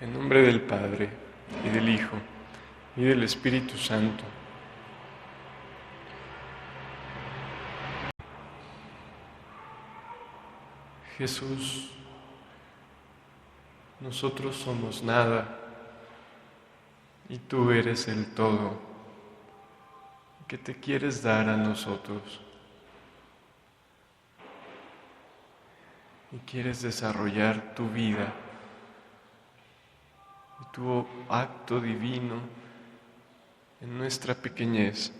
En nombre del Padre, y del Hijo, y del Espíritu Santo. Jesús, nosotros somos nada, y tú eres el todo, que te quieres dar a nosotros. Y quieres desarrollar tu vida y tu acto divino en nuestra pequeñez.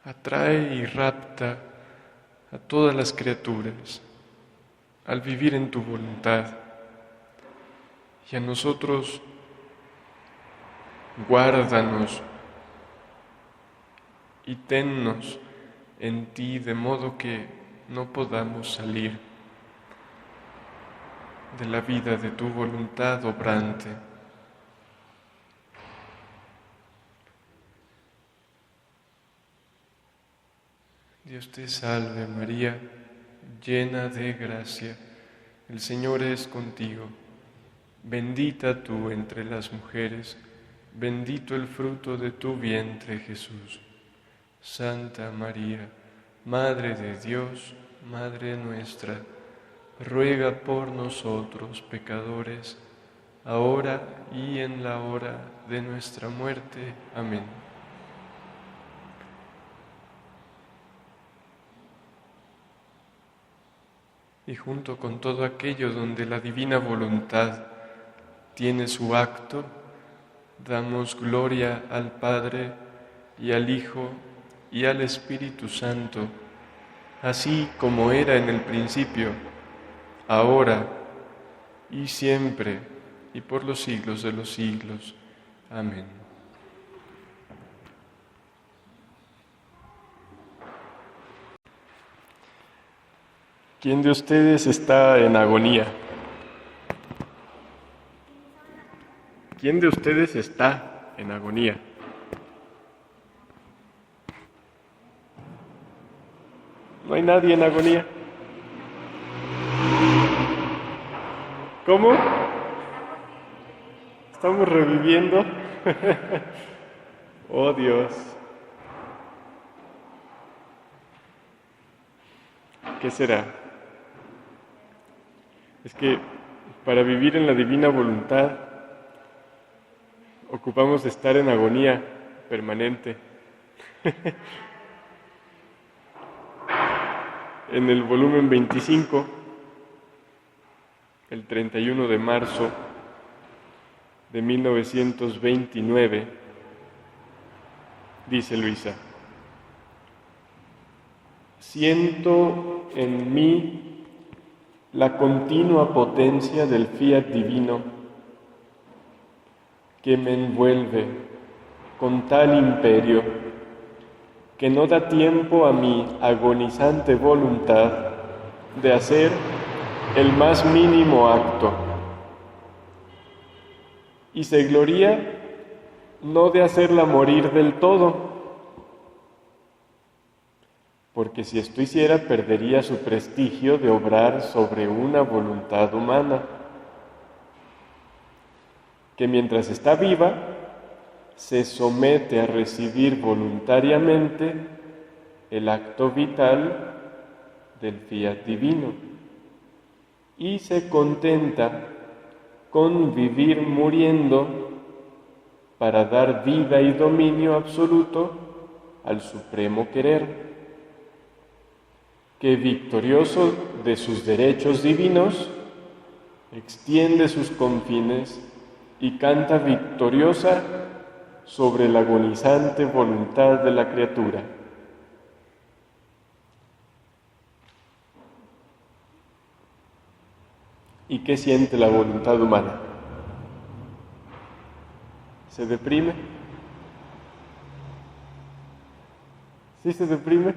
Atrae y rapta a todas las criaturas al vivir en tu voluntad, y a nosotros guárdanos y tennos en ti, de modo que no podamos salir de la vida de tu voluntad obrante. Dios te salve María, llena de gracia, el Señor es contigo. Bendita tú entre las mujeres, bendito el fruto de tu vientre Jesús. Santa María, Madre de Dios, Madre nuestra, ruega por nosotros pecadores, ahora y en la hora de nuestra muerte. Amén. Y junto con todo aquello donde la divina voluntad tiene su acto, damos gloria al Padre y al Hijo y al Espíritu Santo, así como era en el principio, ahora y siempre, y por los siglos de los siglos. Amén. ¿Quién de ustedes está en agonía? ¿Quién de ustedes está en agonía? ¿No hay nadie en agonía? ¿Cómo? ¿Estamos reviviendo? Oh Dios. ¿Qué será? Es que para vivir en la divina voluntad ocupamos de estar en agonía permanente. En el volumen 25, el 31 de marzo de 1929, dice Luisa: siento en mí la continua potencia del fiat divino que me envuelve con tal imperio que no da tiempo a mi agonizante voluntad de hacer el más mínimo acto, y se gloría no de hacerla morir del todo, porque si esto hiciera perdería su prestigio de obrar sobre una voluntad humana, que mientras está viva se somete a recibir voluntariamente el acto vital del fiat divino y se contenta con vivir muriendo para dar vida y dominio absoluto al supremo querer, que victorioso de sus derechos divinos extiende sus confines y canta victoriosa sobre la agonizante voluntad de la criatura. ¿Y qué siente la voluntad humana? ¿Se deprime? ¿Sí se deprime?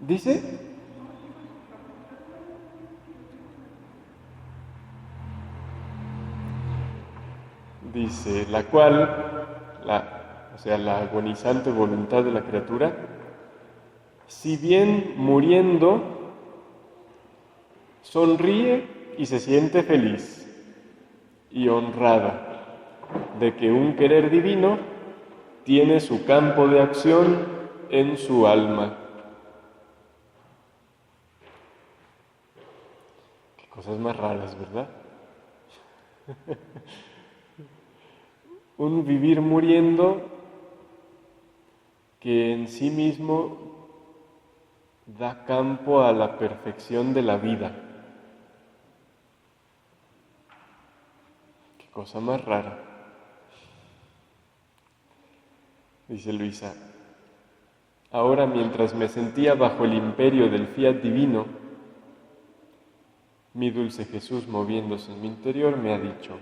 ¿Dice? Dice, la cual, la agonizante voluntad de la criatura, si bien muriendo sonríe y se siente feliz y honrada de que un querer divino tiene su campo de acción en su alma. Qué cosas más raras, ¿verdad? Un vivir muriendo que en sí mismo da campo a la perfección de la vida. Qué cosa más rara. Dice Luisa, ahora mientras me sentía bajo el imperio del fiat divino, mi dulce Jesús, moviéndose en mi interior, me ha dicho: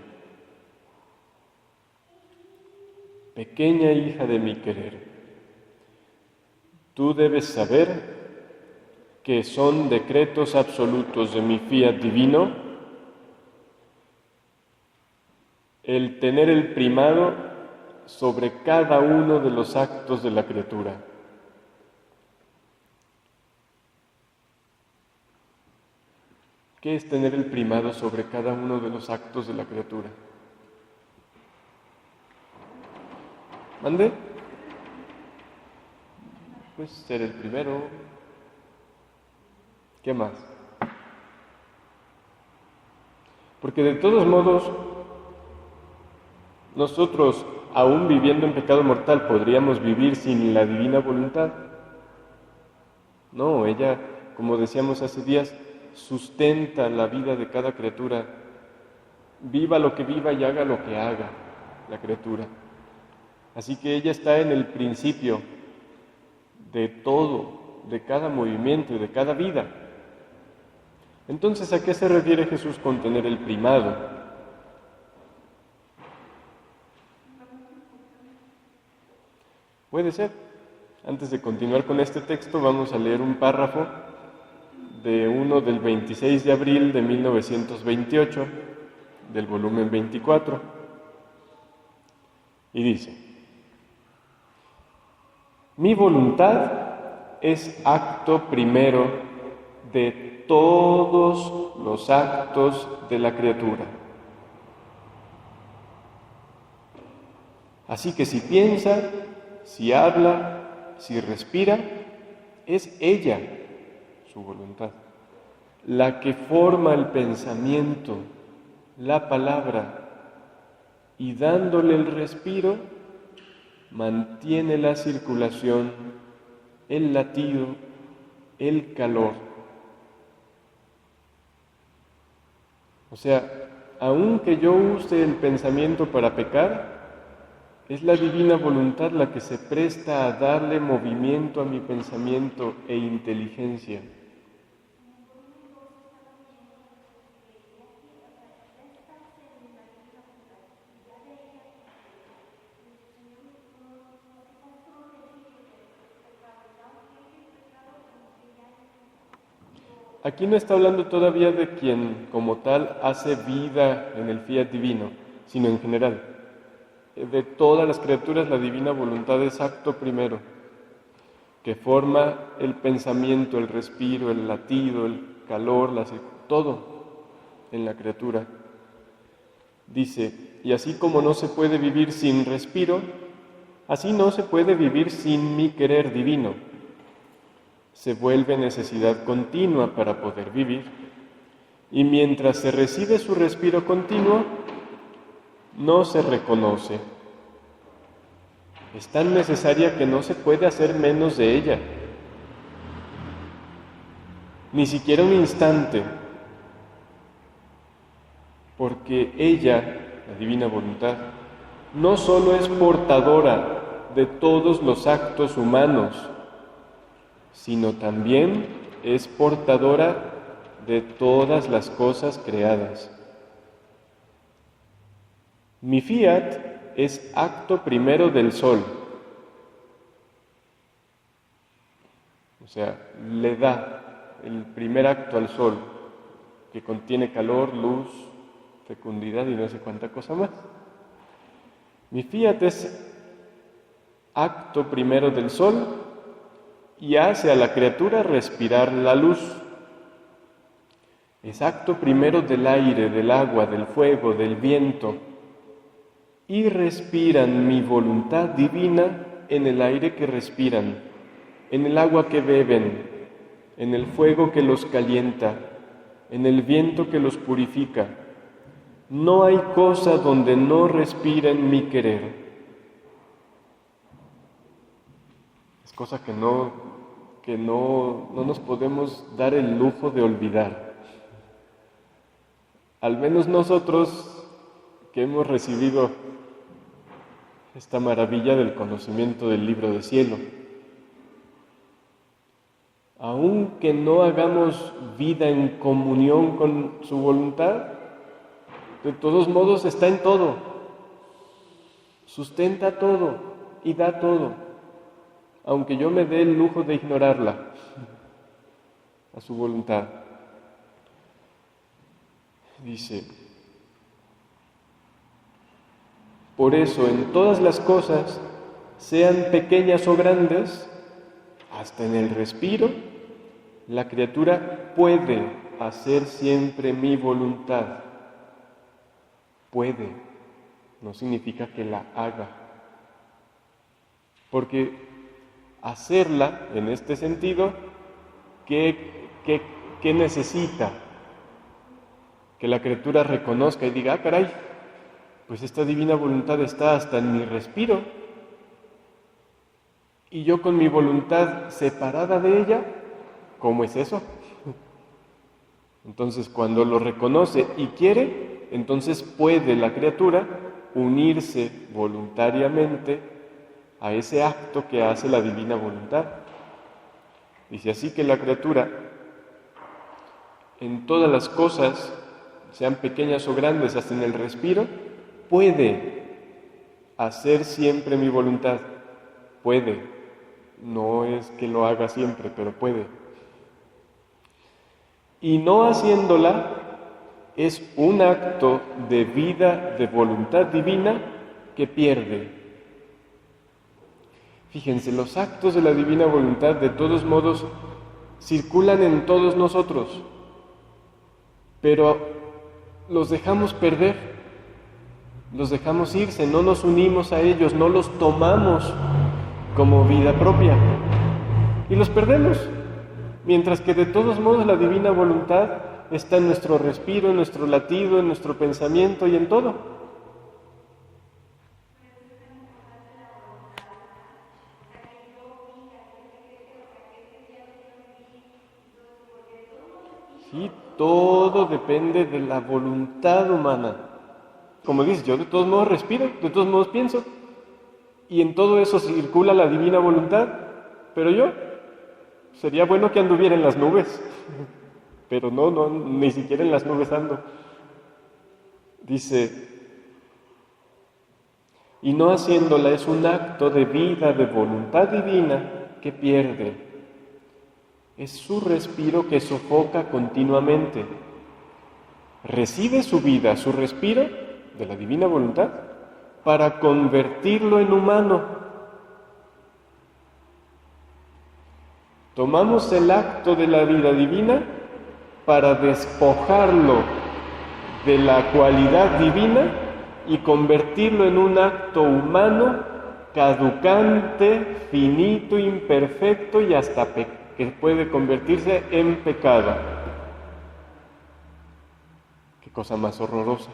pequeña hija de mi querer, tú debes saber que son decretos absolutos de mi fiat divino el tener el primado sobre cada uno de los actos de la criatura. ¿Qué es tener el primado sobre cada uno de los actos de la criatura? ¿Mande? Pues ser el primero. ¿Qué más? Porque de todos modos, nosotros, aún viviendo en pecado mortal, ¿podríamos vivir sin la divina voluntad? No, ella, como decíamos hace días, sustenta la vida de cada criatura, viva lo que viva y haga lo que haga la criatura. Así que ella está en el principio de todo, de cada movimiento y de cada vida. Entonces, ¿a qué se refiere Jesús con tener el primado? Puede ser. Antes de continuar con este texto, vamos a leer un párrafo de uno del 26 de abril de 1928, del volumen 24, y dice: mi voluntad es acto primero de todos los actos de la criatura. Así que si piensa, si habla, si respira, es ella, su voluntad, la que forma el pensamiento, la palabra, y dándole el respiro, mantiene la circulación, el latido, el calor. O sea, aunque yo use el pensamiento para pecar, es la divina voluntad la que se presta a darle movimiento a mi pensamiento e inteligencia. Aquí no está hablando todavía de quien como tal hace vida en el fiat divino, sino en general. De todas las criaturas la divina voluntad es acto primero, que forma el pensamiento, el respiro, el latido, el calor, todo en la criatura. Dice, y así como no se puede vivir sin respiro, así no se puede vivir sin mi querer divino. Se vuelve necesidad continua para poder vivir, y mientras se recibe su respiro continuo, no se reconoce. Es tan necesaria que no se puede hacer menos de ella, ni siquiera un instante, porque ella, la divina voluntad, no solo es portadora de todos los actos humanos, sino también es portadora de todas las cosas creadas. Mi fiat es acto primero del sol, o sea, le da el primer acto al sol, que contiene calor, luz, fecundidad y no sé cuánta cosa más. Mi fiat es acto primero del sol y hace a la criatura respirar la luz. Es acto primero del aire, del agua, del fuego, del viento, y respiran mi voluntad divina en el aire que respiran, en el agua que beben, en el fuego que los calienta, en el viento que los purifica. No hay cosa donde no respiren mi querer. Es cosa que no nos podemos dar el lujo de olvidar. Al menos nosotros que hemos recibido esta maravilla del conocimiento del libro del cielo. Aunque no hagamos vida en comunión con su voluntad, de todos modos está en todo, sustenta todo y da todo, aunque yo me dé el lujo de ignorarla, a su voluntad. Dice, por eso en todas las cosas, sean pequeñas o grandes, hasta en el respiro, la criatura puede hacer siempre mi voluntad. Puede, no significa que la haga. Porque hacerla, en este sentido, ¿qué necesita? Que la criatura reconozca y diga, caray, pues esta divina voluntad está hasta en mi respiro. Y yo con mi voluntad separada de ella, ¿cómo es eso? Entonces, cuando lo reconoce y quiere, entonces puede la criatura unirse voluntariamente a ese acto que hace la divina voluntad. Dice así que la criatura, en todas las cosas, sean pequeñas o grandes, hasta en el respiro, puede hacer siempre mi voluntad. Puede. No es que lo haga siempre, pero puede. Y no haciéndola es un acto de vida, de voluntad divina que pierde. Fíjense, los actos de la divina voluntad de todos modos circulan en todos nosotros, pero los dejamos perder, los dejamos irse, no nos unimos a ellos, no los tomamos como vida propia y los perdemos, mientras que de todos modos la divina voluntad está en nuestro respiro, en nuestro latido, en nuestro pensamiento y en todo. Sí, todo depende de la voluntad humana. Como dices, yo de todos modos respiro, de todos modos pienso, y en todo eso circula la divina voluntad, pero yo sería bueno que anduviera en las nubes, pero no, ni siquiera en las nubes ando. Dice, y no haciéndola es un acto de vida, de voluntad divina que pierde. Es su respiro que sofoca continuamente. Recibe su vida, su respiro de la divina voluntad para convertirlo en humano. Tomamos el acto de la vida divina para despojarlo de la cualidad divina y convertirlo en un acto humano, caducante, finito, imperfecto y hasta que puede convertirse en pecado. Qué cosa más horrorosa.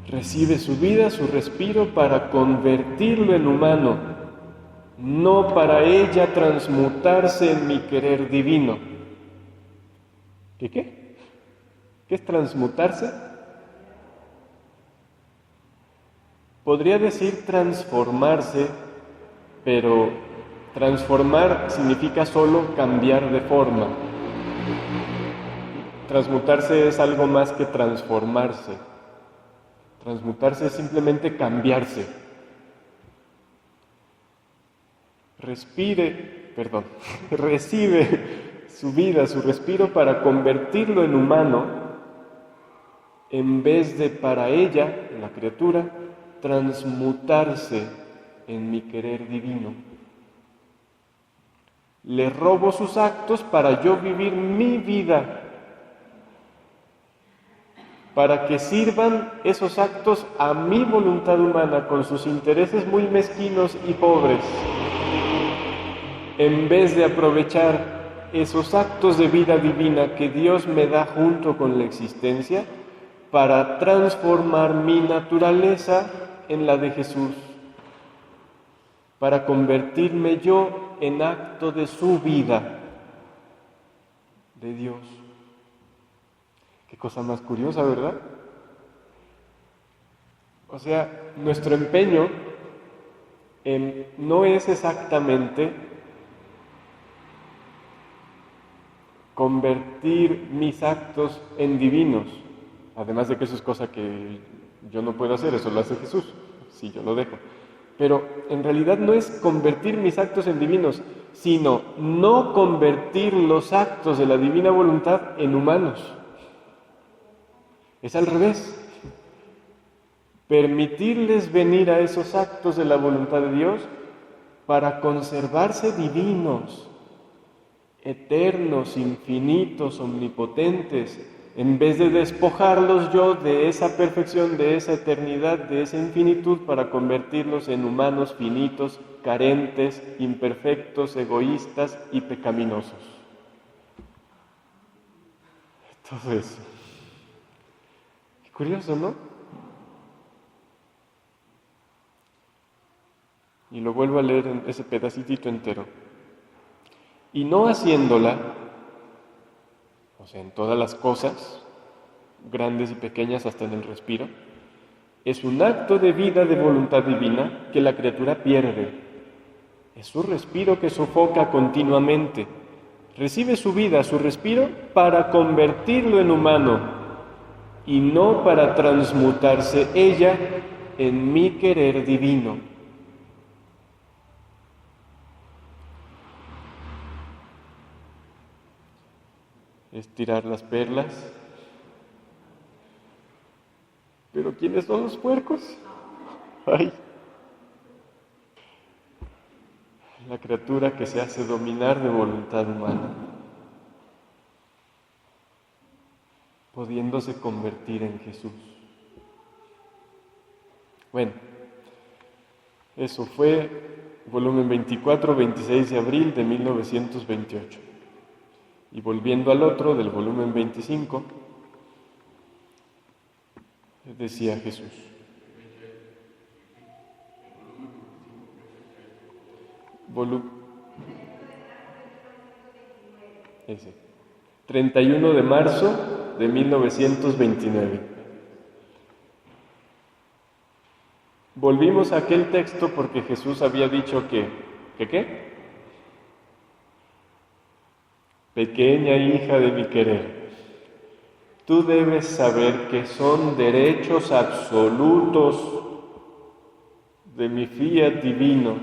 Recibe su vida, su respiro para convertirlo en humano, no para ella transmutarse en mi querer divino. ¿Qué? ¿Qué es transmutarse? Podría decir transformarse, pero transformar significa solo cambiar de forma. Transmutarse es algo más que transformarse. Transmutarse es simplemente cambiarse. Recibe su vida, su respiro para convertirlo en humano en vez de para ella, la criatura, transmutarse en mi querer divino. Le robo sus actos para yo vivir mi vida, para que sirvan esos actos a mi voluntad humana con sus intereses muy mezquinos y pobres, en vez de aprovechar esos actos de vida divina que Dios me da junto con la existencia para transformar mi naturaleza en la de Jesús, para convertirme yo en acto de su vida, de Dios. Qué cosa más curiosa, ¿verdad? O sea, nuestro empeño no es exactamente convertir mis actos en divinos, además de que eso es cosa que yo no puedo hacer, eso lo hace Jesús, si yo lo dejo. Pero en realidad no es convertir mis actos en divinos, sino no convertir los actos de la divina voluntad en humanos. Es al revés. Permitirles venir a esos actos de la voluntad de Dios para conservarse divinos, eternos, infinitos, omnipotentes, en vez de despojarlos yo de esa perfección, de esa eternidad, de esa infinitud, para convertirlos en humanos finitos, carentes, imperfectos, egoístas y pecaminosos. Todo eso. Qué curioso, ¿no? Y lo vuelvo a leer en ese pedacitito entero. Y no haciéndola, o sea, en todas las cosas, grandes y pequeñas hasta en el respiro, es un acto de vida de voluntad divina que la criatura pierde. Es su respiro que sofoca continuamente. Recibe su vida, su respiro, para convertirlo en humano y no para transmutarse ella en mi querer divino. Estirar las perlas. ¿Pero quiénes son los puercos? ¡Ay! La criatura que se hace dominar de voluntad humana, pudiéndose convertir en Jesús. Bueno, eso fue volumen 24, 26 de abril de 1928. Y volviendo al otro, del volumen 25, decía Jesús. Ese. 31 de marzo de 1929. Volvimos a aquel texto porque Jesús había dicho que ¿qué? Pequeña hija de mi querer, tú debes saber que son derechos absolutos de mi fiat divino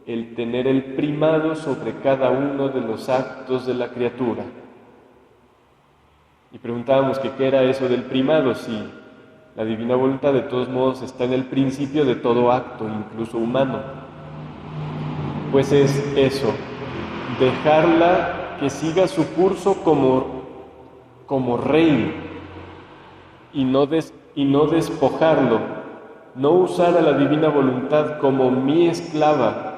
el tener el primado sobre cada uno de los actos de la criatura. Y preguntábamos que qué era eso del primado, si la divina voluntad de todos modos está en el principio de todo acto, incluso humano. Pues es eso, dejarla que siga su curso como rey y no despojarlo, no usar a la divina voluntad como mi esclava,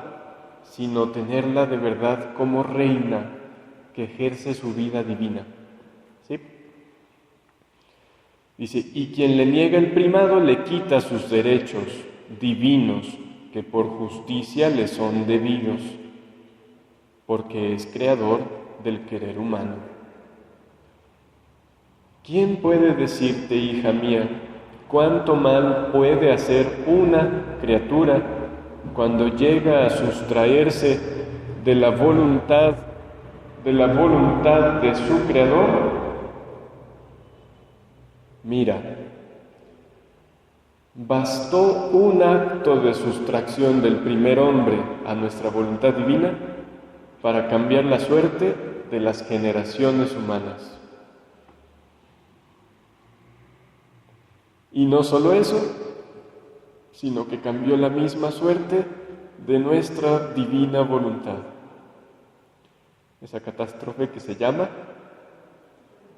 sino tenerla de verdad como reina que ejerce su vida divina. ¿Sí? Dice, y quien le niega el primado le quita sus derechos divinos que por justicia le son debidos, porque es creador del querer humano. ¿Quién puede decirte, hija mía, cuánto mal puede hacer una criatura cuando llega a sustraerse de la voluntad de su creador? Mira, bastó un acto de sustracción del primer hombre a nuestra voluntad divina para cambiar la suerte de las generaciones humanas. Y no solo eso, sino que cambió la misma suerte de nuestra divina voluntad. Esa catástrofe que se llama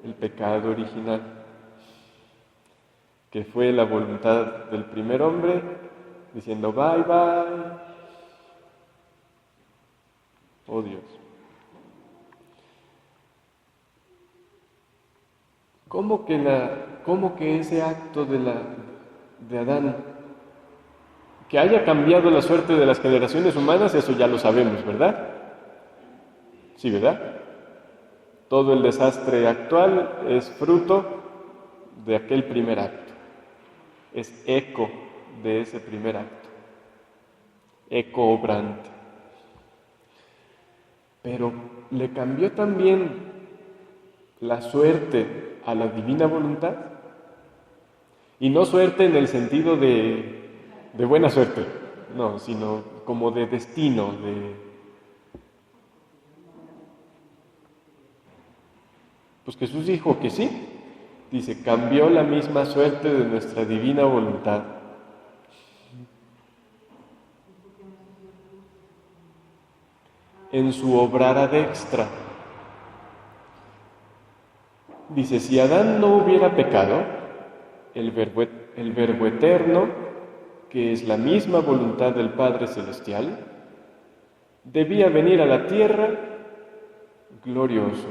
el pecado original, que fue la voluntad del primer hombre diciendo bye bye. Oh Dios. ¿Cómo que ese acto de Adán, que haya cambiado la suerte de las generaciones humanas, eso ya lo sabemos, ¿verdad? Sí, ¿verdad? Todo el desastre actual es fruto de aquel primer acto. Es eco de ese primer acto. Eco obrante. Pero le cambió también la suerte a la divina voluntad. Y no suerte en el sentido de buena suerte, no, sino como de destino, Pues Jesús dijo que sí, dice, cambió la misma suerte de nuestra divina voluntad. En su obrar ad extra. Dice, si Adán no hubiera pecado, el verbo eterno, que es la misma voluntad del Padre Celestial, debía venir a la tierra glorioso.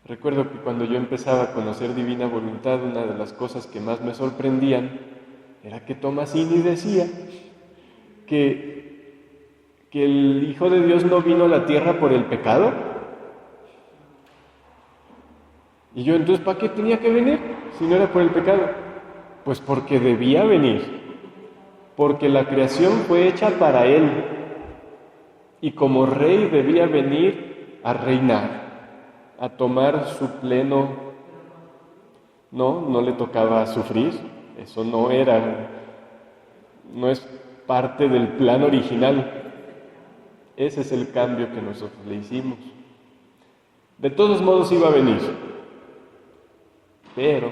Recuerdo que cuando yo empezaba a conocer divina voluntad, una de las cosas que más me sorprendían era que Tomasini decía que el Hijo de Dios no vino a la tierra por el pecado. Y yo, entonces, ¿para qué tenía que venir si no era por el pecado? Pues porque debía venir, porque la creación fue hecha para Él, y como Rey debía venir a reinar, a tomar su pleno. No le tocaba sufrir, eso no es parte del plan original. Ese es el cambio que nosotros le hicimos. De todos modos iba a venir. Pero,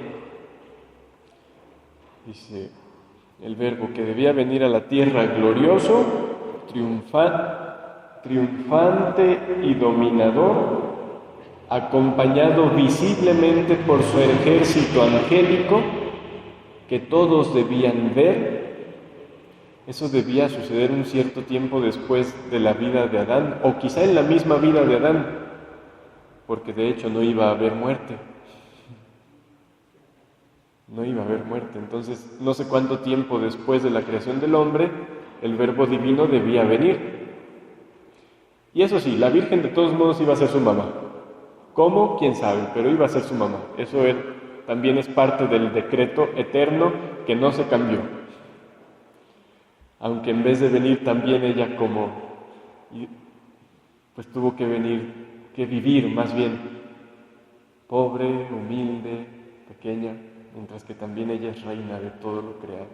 dice el verbo, que debía venir a la tierra glorioso, triunfante y dominador, acompañado visiblemente por su ejército angélico, que todos debían ver. Eso debía suceder un cierto tiempo después de la vida de Adán, o quizá en la misma vida de Adán, porque de hecho no iba a haber muerte. No iba a haber muerte. Entonces, no sé cuánto tiempo después de la creación del hombre, el Verbo Divino debía venir. Y eso sí, la Virgen de todos modos iba a ser su mamá. ¿Cómo? ¿Quién sabe? Pero iba a ser su mamá. Eso también es parte del decreto eterno que no se cambió. Aunque en vez de venir también ella pues tuvo que vivir más bien, pobre, humilde, pequeña, mientras que también ella es reina de todo lo creado,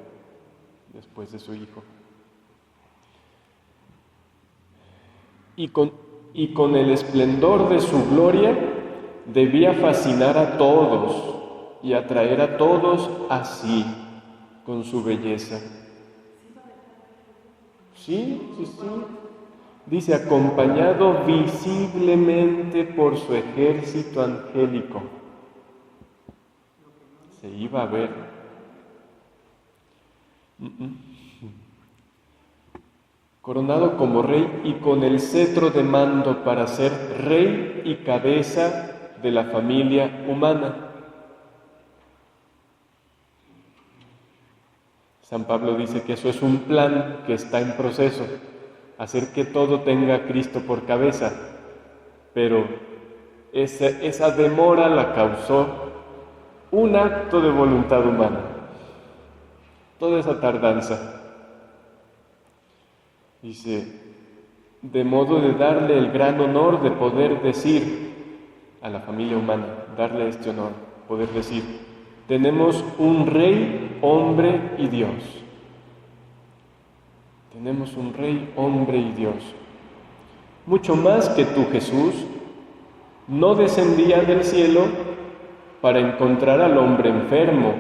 después de su Hijo. Y con el esplendor de su gloria debía fascinar a todos y atraer a todos a sí con su belleza. Sí. Dice, acompañado visiblemente por su ejército angélico. Se iba a ver. Coronado como rey y con el cetro de mando para ser rey y cabeza de la familia humana. San Pablo dice que eso es un plan que está en proceso, hacer que todo tenga a Cristo por cabeza, pero esa demora la causó un acto de voluntad humana, toda esa tardanza. Dice, de modo de darle el gran honor de poder decir a la familia humana, darle este honor, poder decir, tenemos un rey, hombre y Dios. Tenemos un rey, hombre y Dios. Mucho más que tú, Jesús, no descendía del cielo para encontrar al hombre enfermo,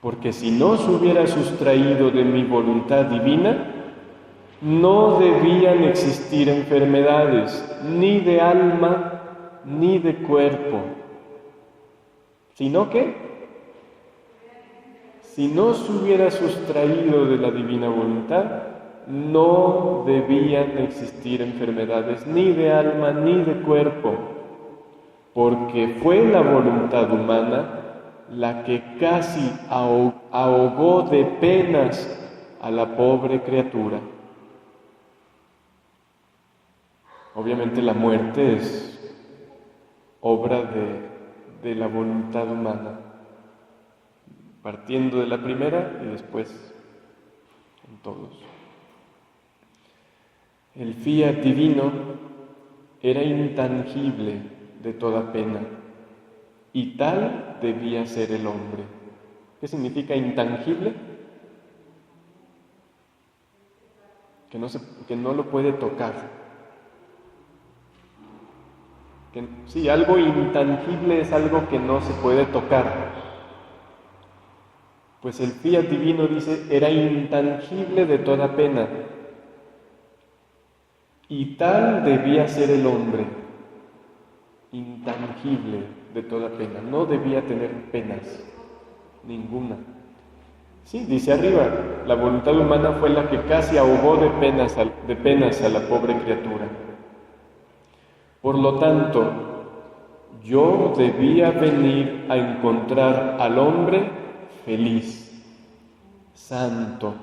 porque si no se hubiera sustraído de mi voluntad divina, no debían existir enfermedades, ni de alma, ni de cuerpo, sino que, si no se hubiera sustraído de la divina voluntad, no debían existir enfermedades, ni de alma, ni de cuerpo, porque fue la voluntad humana la que casi ahogó de penas a la pobre criatura. Obviamente la muerte es obra de la voluntad humana, partiendo de la primera y después en todos. El fiat divino era intangible de toda pena, y tal debía ser el hombre. ¿Qué significa intangible? Que no lo puede tocar. Sí, algo intangible es algo que no se puede tocar. Pues el fiat divino, dice, era intangible de toda pena, y tal debía ser el hombre, intangible de toda pena, no debía tener penas, ninguna. Sí, dice arriba, la voluntad humana fue la que casi ahogó de penas a la pobre criatura. Por lo tanto, yo debía venir a encontrar al hombre feliz, santo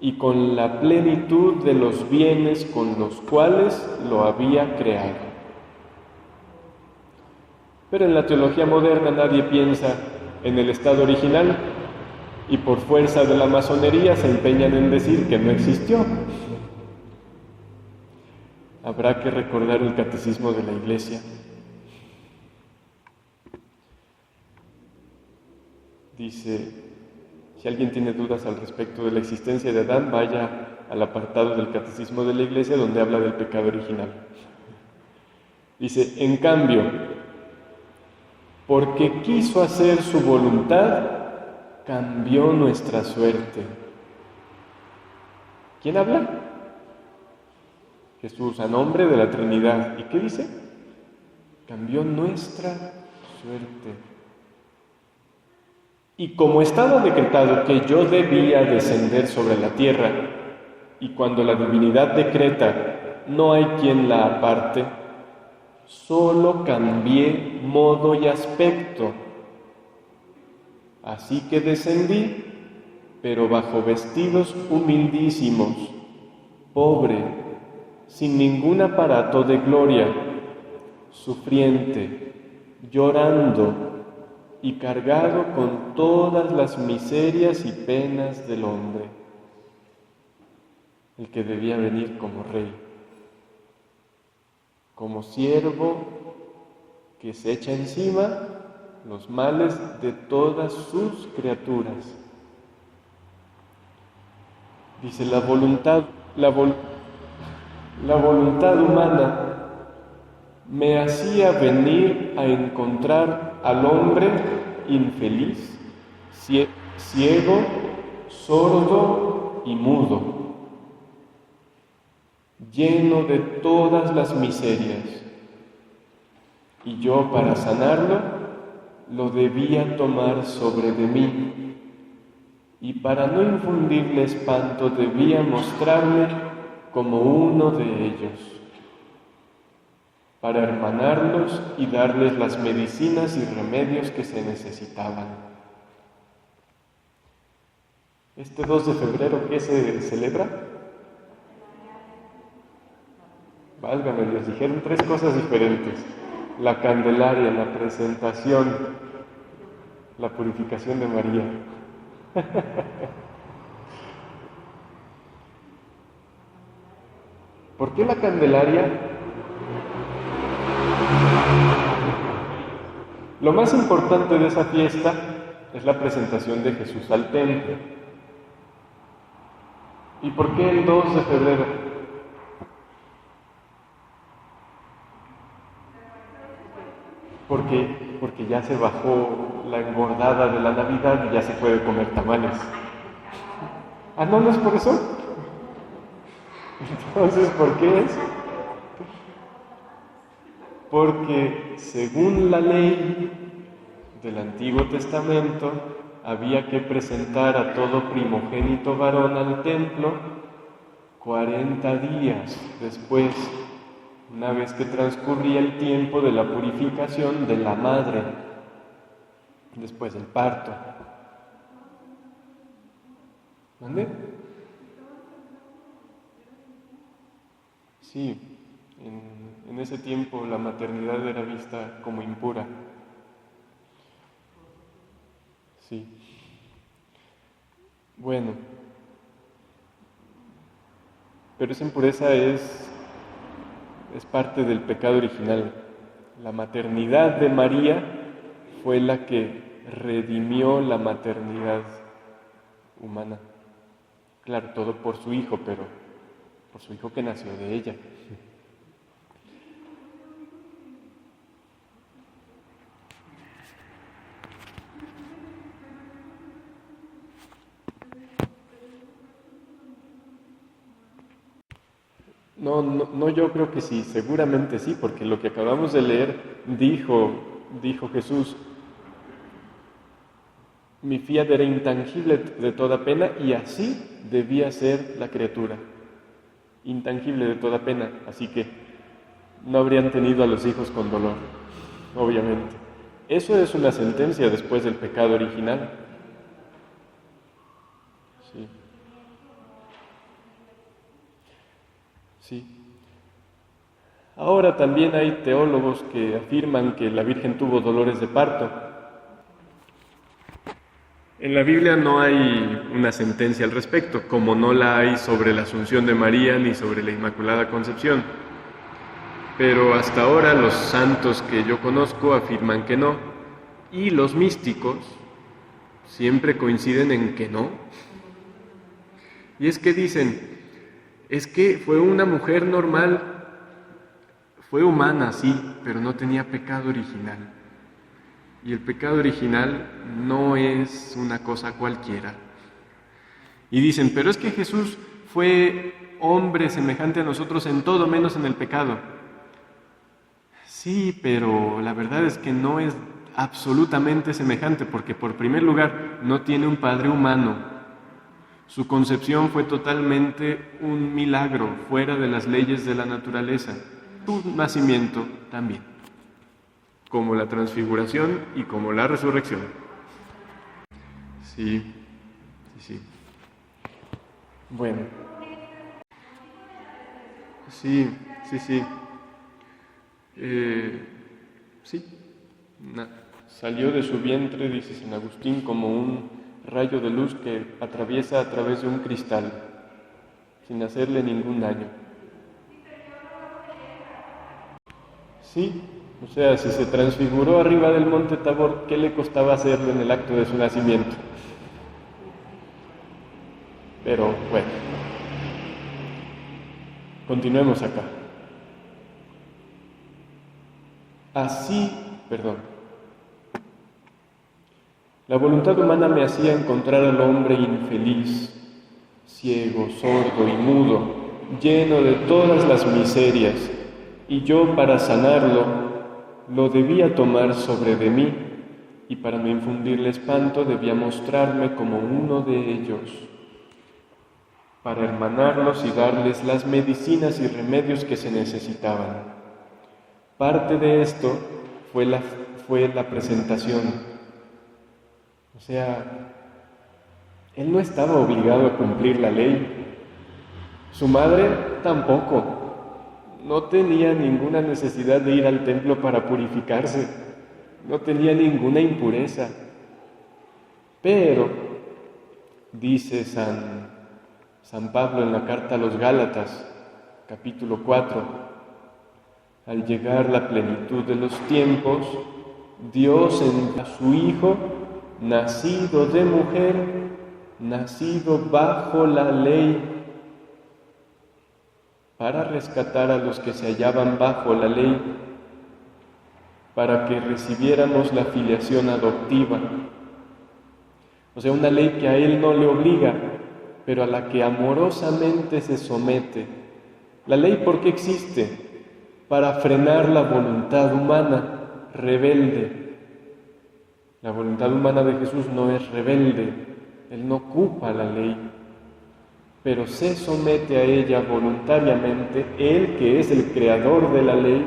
y con la plenitud de los bienes con los cuales lo había creado. Pero en la teología moderna nadie piensa en el estado original y por fuerza de la masonería se empeñan en decir que no existió. Habrá que recordar el catecismo de la Iglesia. Dice, si alguien tiene dudas al respecto de la existencia de Adán, vaya al apartado del catecismo de la Iglesia donde habla del pecado original. Dice, en cambio, porque quiso hacer su voluntad, cambió nuestra suerte. ¿Quién habla? Jesús, a nombre de la Trinidad. ¿Y qué dice? Cambió nuestra suerte. Y como estaba decretado que yo debía descender sobre la tierra, y cuando la divinidad decreta, no hay quien la aparte, solo cambié modo y aspecto. Así que descendí, pero bajo vestidos humildísimos, pobre, sin ningún aparato de gloria, sufriente, llorando y cargado con todas las miserias y penas del hombre, el que debía venir como rey, como siervo que se echa encima los males de todas sus criaturas. Dice, la voluntad humana me hacía venir a encontrar al hombre infeliz, ciego, sordo y mudo, lleno de todas las miserias, y yo para sanarlo lo debía tomar sobre de mí, y para no infundirle espanto debía mostrarme como uno de ellos, para hermanarlos y darles las medicinas y remedios que se necesitaban. Este 2 de febrero, ¿qué se celebra? Válgame Dios, dijeron 3 cosas diferentes. La Candelaria, la presentación, la purificación de María. ¿Por qué la Candelaria? Lo más importante de esa fiesta es la presentación de Jesús al templo. ¿Y por qué el 2 de febrero? Porque Porque ya se bajó la engordada de la Navidad y ya se puede comer tamales. Ah, no, no es por eso. Entonces, ¿por qué es? Porque según la ley del Antiguo Testamento, había que presentar a todo primogénito varón al templo 40 días después, una vez que transcurría el tiempo de la purificación de la madre, después del parto. ¿Mande? Sí, en ese tiempo la maternidad era vista como impura. Sí. Bueno, pero esa impureza es parte del pecado original. La maternidad de María fue la que redimió la maternidad humana. Claro, todo por su hijo, pero por su hijo que nació de ella. No, yo creo que sí, seguramente sí, porque lo que acabamos de leer dijo Jesús, mi fiat era intangible de toda pena y así debía ser la criatura, intangible de toda pena, así que no habrían tenido a los hijos con dolor, obviamente. Eso es una sentencia después del pecado original. Sí. Sí. Ahora también hay teólogos que afirman que la Virgen tuvo dolores de parto. En la Biblia no hay una sentencia al respecto, como no la hay sobre la Asunción de María ni sobre la Inmaculada Concepción. Pero hasta ahora los santos que yo conozco afirman que no, y los místicos siempre coinciden en que no. Y es que dicen, es que fue una mujer normal, fue humana, sí, pero no tenía pecado original. Y el pecado original no es una cosa cualquiera. Y dicen, pero es que Jesús fue hombre semejante a nosotros en todo menos en el pecado. Sí, pero la verdad es que no es absolutamente semejante, porque por primer lugar no tiene un padre humano. Su concepción fue totalmente un milagro, fuera de las leyes de la naturaleza. Su nacimiento también, como la transfiguración y como la resurrección. Sí. Bueno. Sí. Sí. Salió de su vientre, dice San Agustín, como un rayo de luz que atraviesa a través de un cristal, sin hacerle ningún daño. Sí, o sea, si se transfiguró arriba del monte Tabor, ¿qué le costaba hacerlo en el acto de su nacimiento? Pero bueno, continuemos acá. La voluntad humana me hacía encontrar al hombre infeliz, ciego, sordo y mudo, lleno de todas las miserias, y yo para sanarlo lo debía tomar sobre de mí, y para no infundirle espanto debía mostrarme como uno de ellos, para hermanarlos y darles las medicinas y remedios que se necesitaban. Parte de esto fue la presentación. O sea, él no estaba obligado a cumplir la ley. Su madre tampoco. No tenía ninguna necesidad de ir al templo para purificarse. No tenía ninguna impureza. Pero, dice San Pablo en la carta a los Gálatas, capítulo 4, al llegar la plenitud de los tiempos, Dios envió a su Hijo, nacido de mujer, nacido bajo la ley, para rescatar a los que se hallaban bajo la ley, para que recibiéramos la filiación adoptiva. O sea, una ley que a Él no le obliga, pero a la que amorosamente se somete. La ley, ¿por qué existe? Para frenar la voluntad humana rebelde. La voluntad humana de Jesús no es rebelde, Él no ocupa la ley, pero se somete a ella voluntariamente, Él que es el creador de la ley,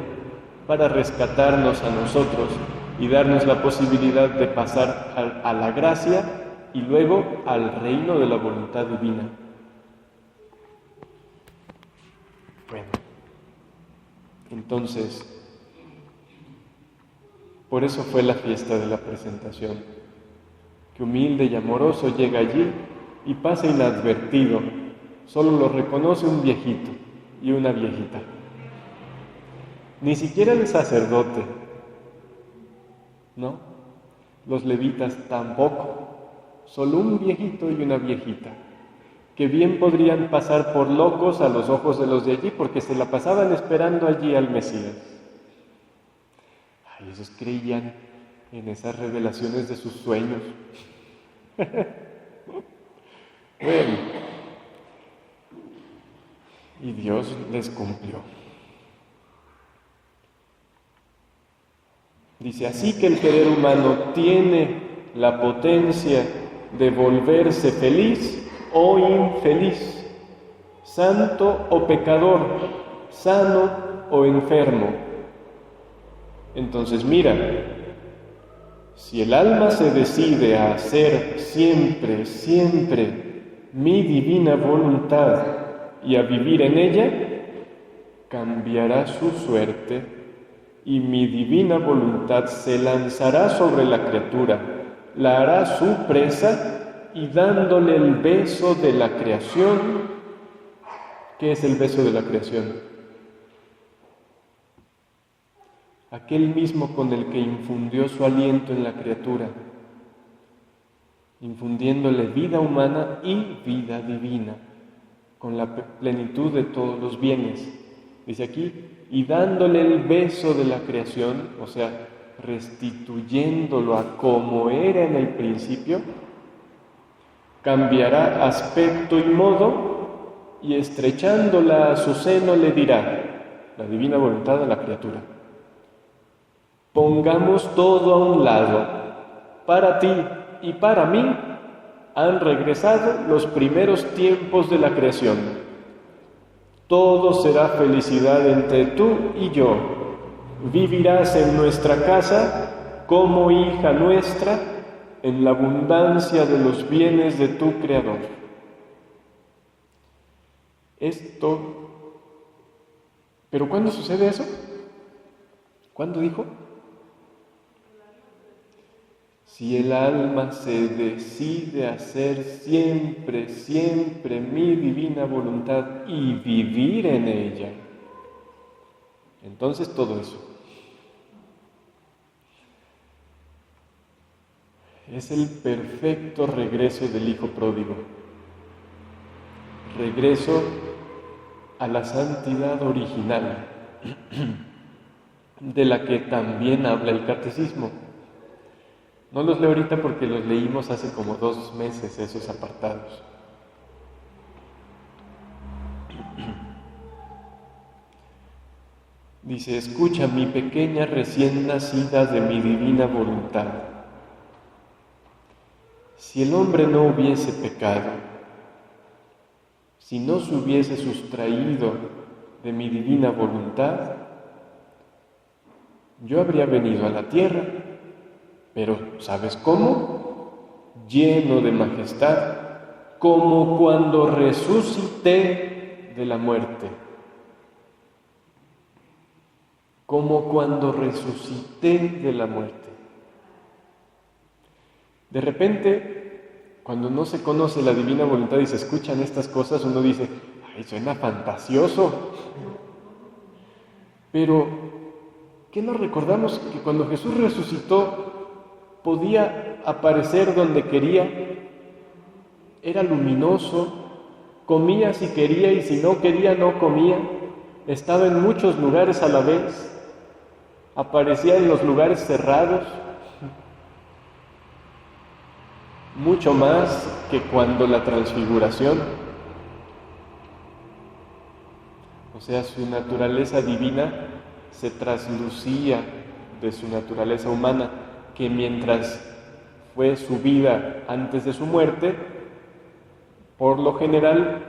para rescatarnos a nosotros y darnos la posibilidad de pasar a la gracia y luego al reino de la voluntad divina. Bueno, entonces, por eso fue la fiesta de la presentación, que humilde y amoroso llega allí y pasa inadvertido, solo lo reconoce un viejito y una viejita. Ni siquiera el sacerdote, ¿no? Los levitas tampoco, solo un viejito y una viejita, que bien podrían pasar por locos a los ojos de los de allí, porque se la pasaban esperando allí al Mesías. Ay, esos creían en esas revelaciones de sus sueños. Bueno, y Dios les cumplió. Dice, así que el querer humano tiene la potencia de volverse feliz o infeliz, santo o pecador, sano o enfermo. Entonces mira, si el alma se decide a hacer siempre, siempre mi divina voluntad y a vivir en ella, cambiará su suerte y mi divina voluntad se lanzará sobre la criatura, la hará su presa y dándole el beso de la creación. ¿Qué es el beso de la creación? Aquel mismo con el que infundió su aliento en la criatura, infundiéndole vida humana y vida divina, con la plenitud de todos los bienes. Dice aquí, y dándole el beso de la creación, o sea, restituyéndolo a como era en el principio, cambiará aspecto y modo, y estrechándola a su seno le dirá, la divina voluntad a la criatura, pongamos todo a un lado, para ti y para mí han regresado los primeros tiempos de la creación. Todo será felicidad entre tú y yo. Vivirás en nuestra casa como hija nuestra en la abundancia de los bienes de tu Creador. ¿Pero cuándo sucede eso? ¿Cuándo dijo? Si el alma se decide a hacer siempre, siempre mi divina voluntad y vivir en ella, entonces todo eso es el perfecto regreso del Hijo pródigo, regreso a la santidad original, de la que también habla el Catecismo. No los leo ahorita porque los leímos hace como 2 meses, esos apartados. Dice, escucha mi pequeña recién nacida de mi divina voluntad. Si el hombre no hubiese pecado, si no se hubiese sustraído de mi divina voluntad, yo habría venido a la tierra. Pero, ¿sabes cómo? Lleno de majestad, como cuando resucité de la muerte. Como cuando resucité de la muerte. De repente, cuando no se conoce la divina voluntad y se escuchan estas cosas, uno dice, ¡ay, suena fantasioso! Pero, ¿qué nos recordamos? Que cuando Jesús resucitó, podía aparecer donde quería, era luminoso, comía si quería y si no quería no comía, estaba en muchos lugares a la vez. aparecía en los lugares cerrados, mucho más que cuando la transfiguración, o sea, su naturaleza divina se traslucía de su naturaleza humana, que mientras fue su vida antes de su muerte, por lo general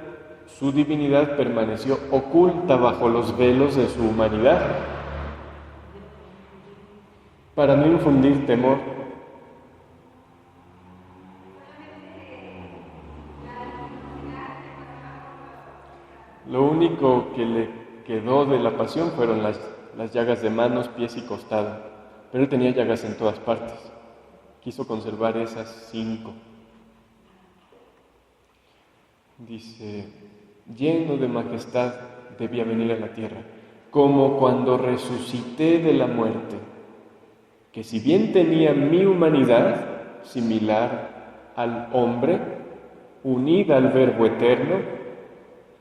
su divinidad permaneció oculta bajo los velos de su humanidad, para no infundir temor. Lo único que le quedó de la pasión fueron las llagas de manos, pies y costado, pero él tenía llagas en todas partes. Quiso conservar esas 5. Dice, lleno de majestad debía venir a la tierra, como cuando resucité de la muerte, que si bien tenía mi humanidad, similar al hombre, unida al Verbo eterno,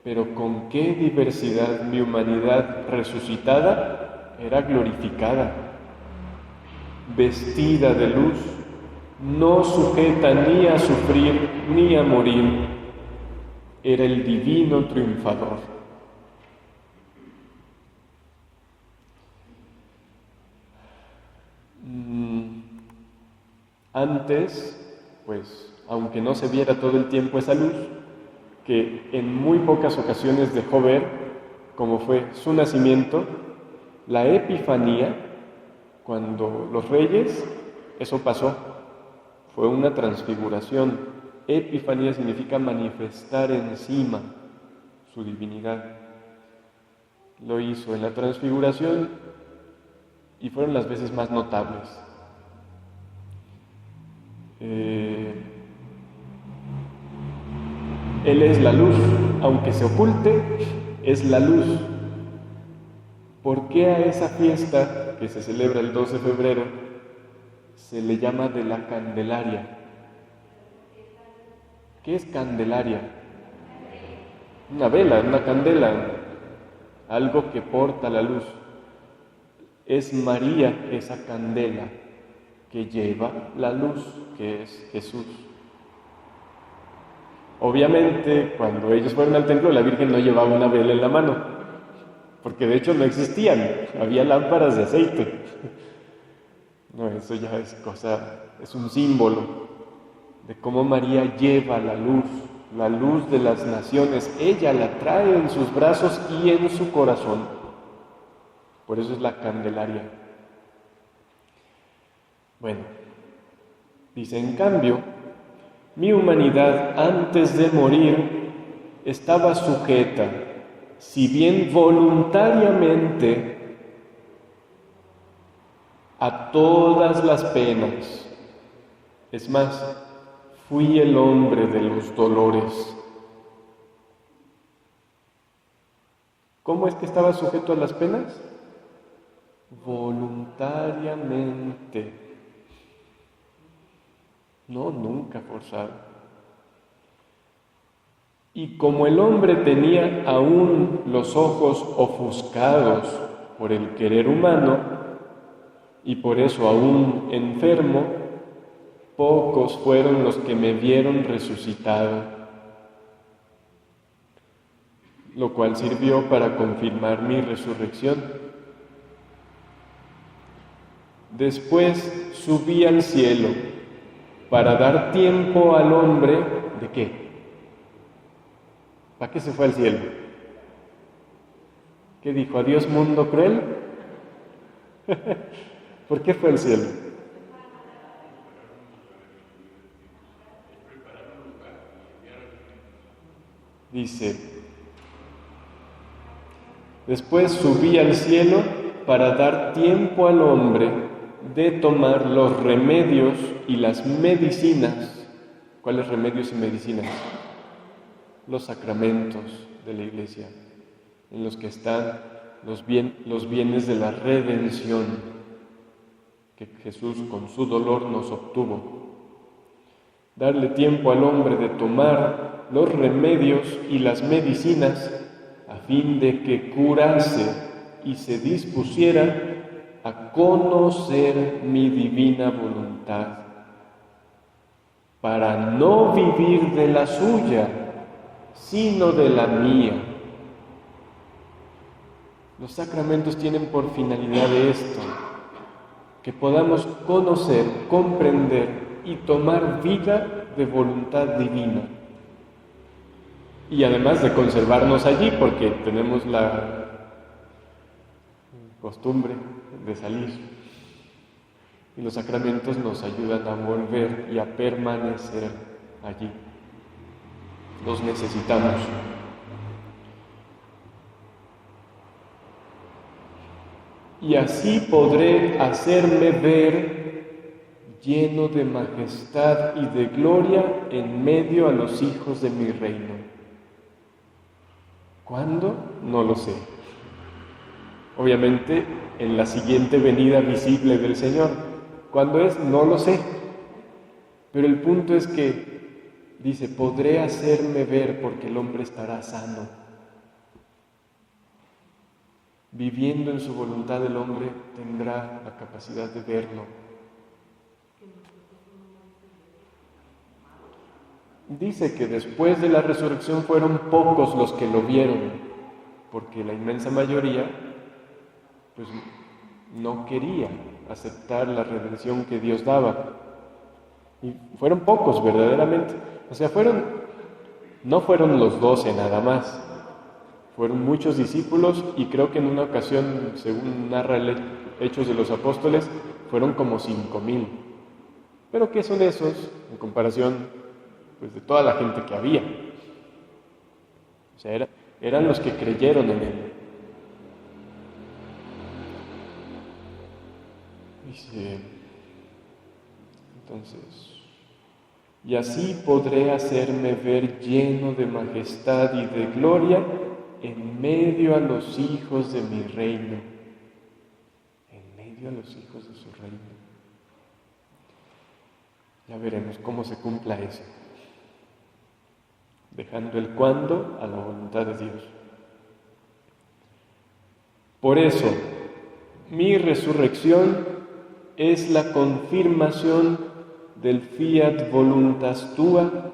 pero con qué diversidad mi humanidad resucitada era glorificada, vestida de luz, no sujeta ni a sufrir ni a morir, era el divino triunfador. Antes, pues, aunque no se viera todo el tiempo esa luz, que en muy pocas ocasiones dejó ver, como fue su nacimiento, la Epifanía, cuando los reyes, eso pasó, fue una transfiguración. Epifanía significa manifestar encima su divinidad. Lo hizo en la transfiguración y fueron las veces más notables. Él es la luz, aunque se oculte, es la luz. ¿Por qué a esa fiesta que se celebra el 12 de febrero se le llama de la Candelaria? ¿Qué es Candelaria? Una vela, una candela, algo que porta la luz. Es María esa candela que lleva la luz, que es Jesús. Obviamente, cuando ellos fueron al templo, la Virgen no llevaba una vela en la mano, porque de hecho no existían, había lámparas de aceite. No, eso ya es es un símbolo de cómo María lleva la luz de las naciones. Ella la trae en sus brazos y en su corazón. Por eso es la Candelaria. Bueno, dice, en cambio, mi humanidad antes de morir estaba sujeta, si bien voluntariamente, a todas las penas. Es más, fui el hombre de los dolores. ¿Cómo es que estaba sujeto a las penas? Voluntariamente. No, nunca forzado. Y como el hombre tenía aún los ojos ofuscados por el querer humano, y por eso aún enfermo, pocos fueron los que me vieron resucitado, lo cual sirvió para confirmar mi resurrección. Después subí al cielo para dar tiempo al hombre, ¿de qué? ¿Para qué se fue al cielo? ¿Qué dijo? ¿Adiós mundo cruel? ¿Por qué fue al cielo? Dice, después subí al cielo para dar tiempo al hombre de tomar los remedios y las medicinas. ¿Cuáles remedios y medicinas? Los sacramentos de la Iglesia, en los que están los bienes de la redención que Jesús con su dolor nos obtuvo. Darle tiempo al hombre de tomar los remedios y las medicinas a fin de que curase y se dispusiera a conocer mi divina voluntad, para no vivir de la suya, sino de la mía. Los sacramentos tienen por finalidad esto, que podamos conocer, comprender y tomar vida de voluntad divina. Y además de conservarnos allí, porque tenemos la costumbre de salir. Y los sacramentos nos ayudan a volver y a permanecer allí. Los necesitamos. Y así podré hacerme ver lleno de majestad y de gloria en medio a los hijos de mi reino. ¿Cuándo? No lo sé. Obviamente, en la siguiente venida visible del Señor. ¿Cuándo es? No lo sé. Pero el punto es que, dice, podré hacerme ver porque el hombre estará sano. Viviendo en su voluntad el hombre tendrá la capacidad de verlo. Dice que después de la resurrección fueron pocos los que lo vieron, porque la inmensa mayoría pues no quería aceptar la redención que Dios daba. Y fueron pocos verdaderamente. O sea, no fueron los 12 nada más. Fueron muchos discípulos y creo que en una ocasión, según narra Hechos de los Apóstoles, fueron como 5,000. Pero ¿qué son esos en comparación pues, de toda la gente que había? O sea, eran los que creyeron en Él. Dice, entonces, y así podré hacerme ver lleno de majestad y de gloria en medio a los hijos de mi reino, en medio a los hijos de su reino. Ya veremos cómo se cumpla eso, dejando el cuándo a la voluntad de Dios. Por eso, mi resurrección es la confirmación del fiat voluntas tua,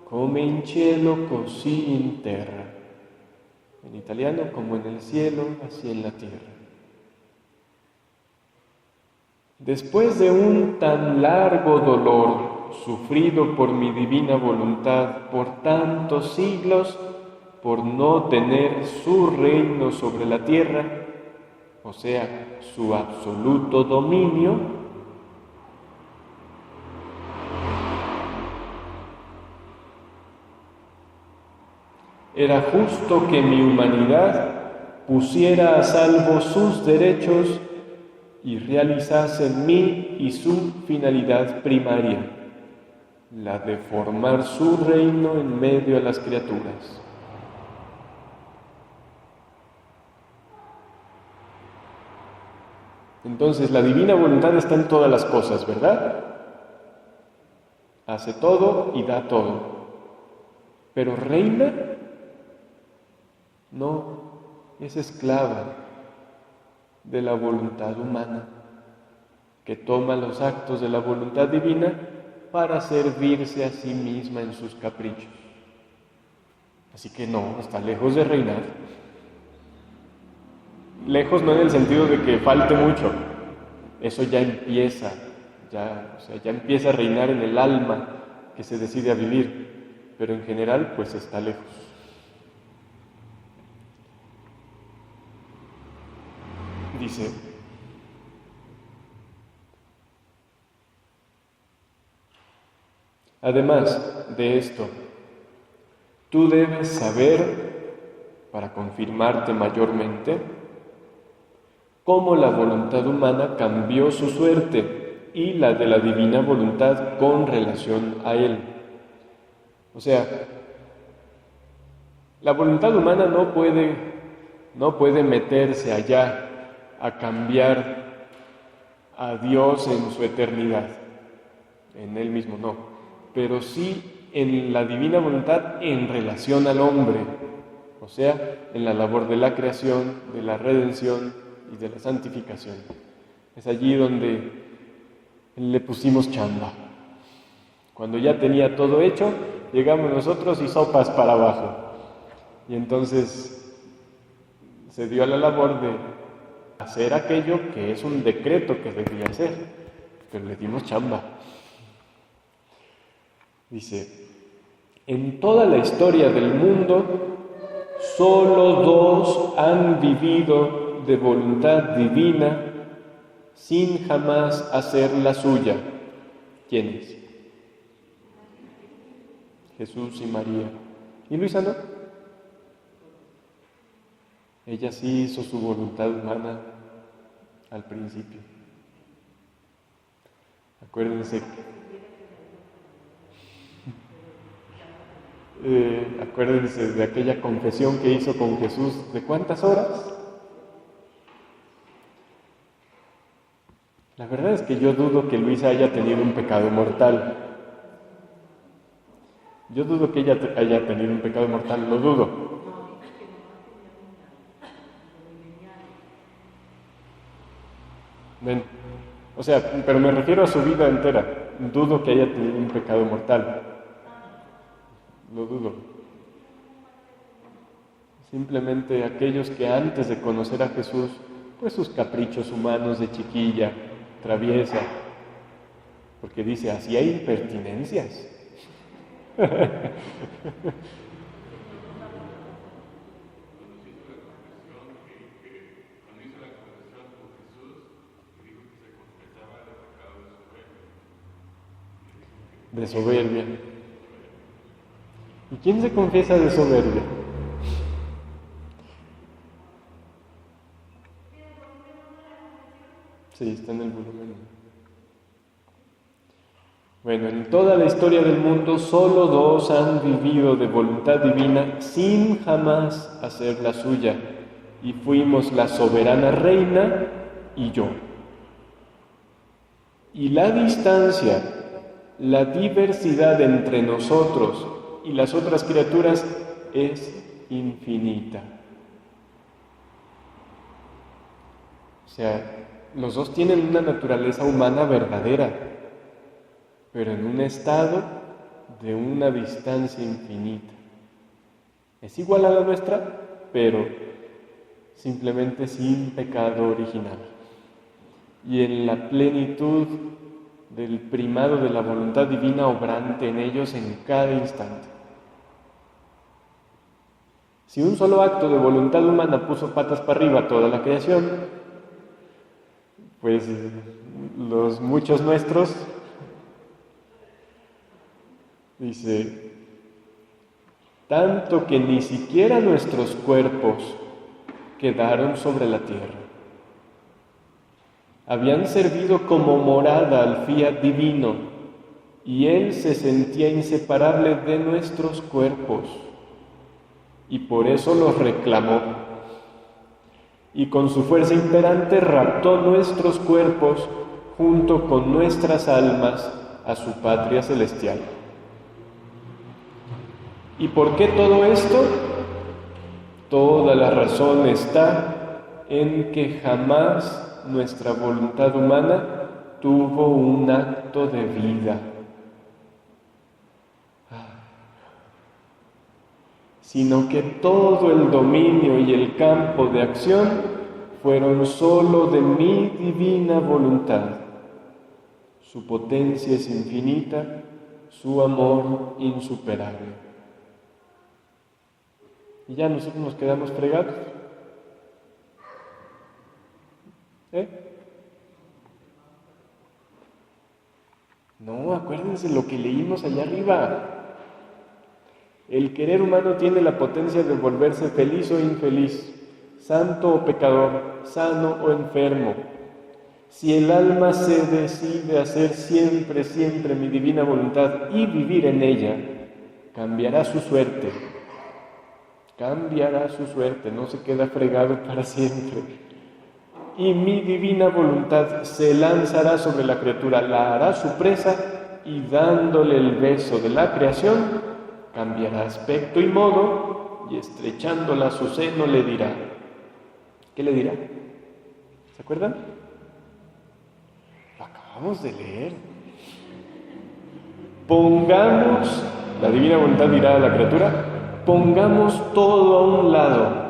come in cielo così in terra. En italiano, como en el cielo, así en la tierra. Después de un tan largo dolor sufrido por mi divina voluntad por tantos siglos, por no tener su reino sobre la tierra, o sea, su absoluto dominio, era justo que mi humanidad pusiera a salvo sus derechos y realizase mi y su finalidad primaria, la de formar su reino en medio de las criaturas. Entonces, la divina voluntad está en todas las cosas, ¿verdad? Hace todo y da todo. Pero reina, no, es esclava de la voluntad humana, que toma los actos de la voluntad divina para servirse a sí misma en sus caprichos. Así que no, está lejos de reinar. Lejos no en el sentido de que falte mucho, eso ya empieza, ya empieza a reinar en el alma que se decide a vivir, pero en general pues está lejos. Dice, además de esto, tú debes saber, para confirmarte mayormente, cómo la voluntad humana cambió su suerte y la de la divina voluntad con relación a Él. O sea, la voluntad humana no puede meterse allá a cambiar a Dios en su eternidad, en Él mismo no, pero sí en la divina voluntad en relación al hombre, o sea, en la labor de la creación, de la redención y de la santificación. Es allí donde le pusimos chamba. Cuando ya tenía todo hecho, llegamos nosotros y sopas para abajo. Y entonces se dio a la labor de hacer aquello que es un decreto que debía hacer, pero le dimos chamba. Dice, en toda la historia del mundo, solo 2 han vivido de voluntad divina sin jamás hacer la suya. ¿Quiénes? Jesús y María. ¿Y Luisa no? Ella sí hizo su voluntad humana al principio. Acuérdense de aquella confesión que hizo con Jesús. ¿De cuántas horas? La verdad es que yo dudo que Luisa haya tenido un pecado mortal. Yo dudo que ella haya tenido un pecado mortal, lo dudo. Ven, o sea, pero me refiero a su vida entera. Dudo que haya tenido un pecado mortal. Lo dudo. Simplemente aquellos que antes de conocer a Jesús, pues sus caprichos humanos de chiquilla, traviesa, porque dice, hacía impertinencias. De soberbia. ¿Y quién se confiesa de soberbia? Sí, está en el volumen. Bueno, en toda la historia del mundo, solo 2 han vivido de voluntad divina sin jamás hacer la suya, y fuimos la soberana reina y yo. Y la distancia, la diversidad entre nosotros y las otras criaturas es infinita. O sea, los 2 tienen una naturaleza humana verdadera, pero en un estado de una distancia infinita. Es igual a la nuestra, pero simplemente sin pecado original. Y en la plenitud del primado de la voluntad divina obrante en ellos en cada instante. Si un solo acto de voluntad humana puso patas para arriba a toda la creación, pues los muchos nuestros, dice, tanto que ni siquiera nuestros cuerpos quedaron sobre la tierra. Habían servido como morada al fiat divino, y Él se sentía inseparable de nuestros cuerpos, y por eso los reclamó. Y con su fuerza imperante raptó nuestros cuerpos junto con nuestras almas a su patria celestial. ¿Y por qué todo esto? Toda la razón está en que jamás nuestra voluntad humana tuvo un acto de vida, sino que todo el dominio y el campo de acción fueron solo de mi divina voluntad. Su potencia es infinita, su amor insuperable. Y ya nosotros nos quedamos fregados. No, acuérdense lo que leímos allá arriba. El querer humano tiene la potencia de volverse feliz o infeliz, santo o pecador, sano o enfermo. Si el alma se decide hacer siempre, siempre mi divina voluntad y vivir en ella, cambiará su suerte. Cambiará su suerte, no se queda fregado para siempre. Y mi divina voluntad se lanzará sobre la criatura, la hará su presa y dándole el beso de la creación, cambiará aspecto y modo y estrechándola a su seno le dirá. ¿Qué le dirá? ¿Se acuerdan? Acabamos de leer. Pongamos, la divina voluntad dirá a la criatura, pongamos todo a un lado.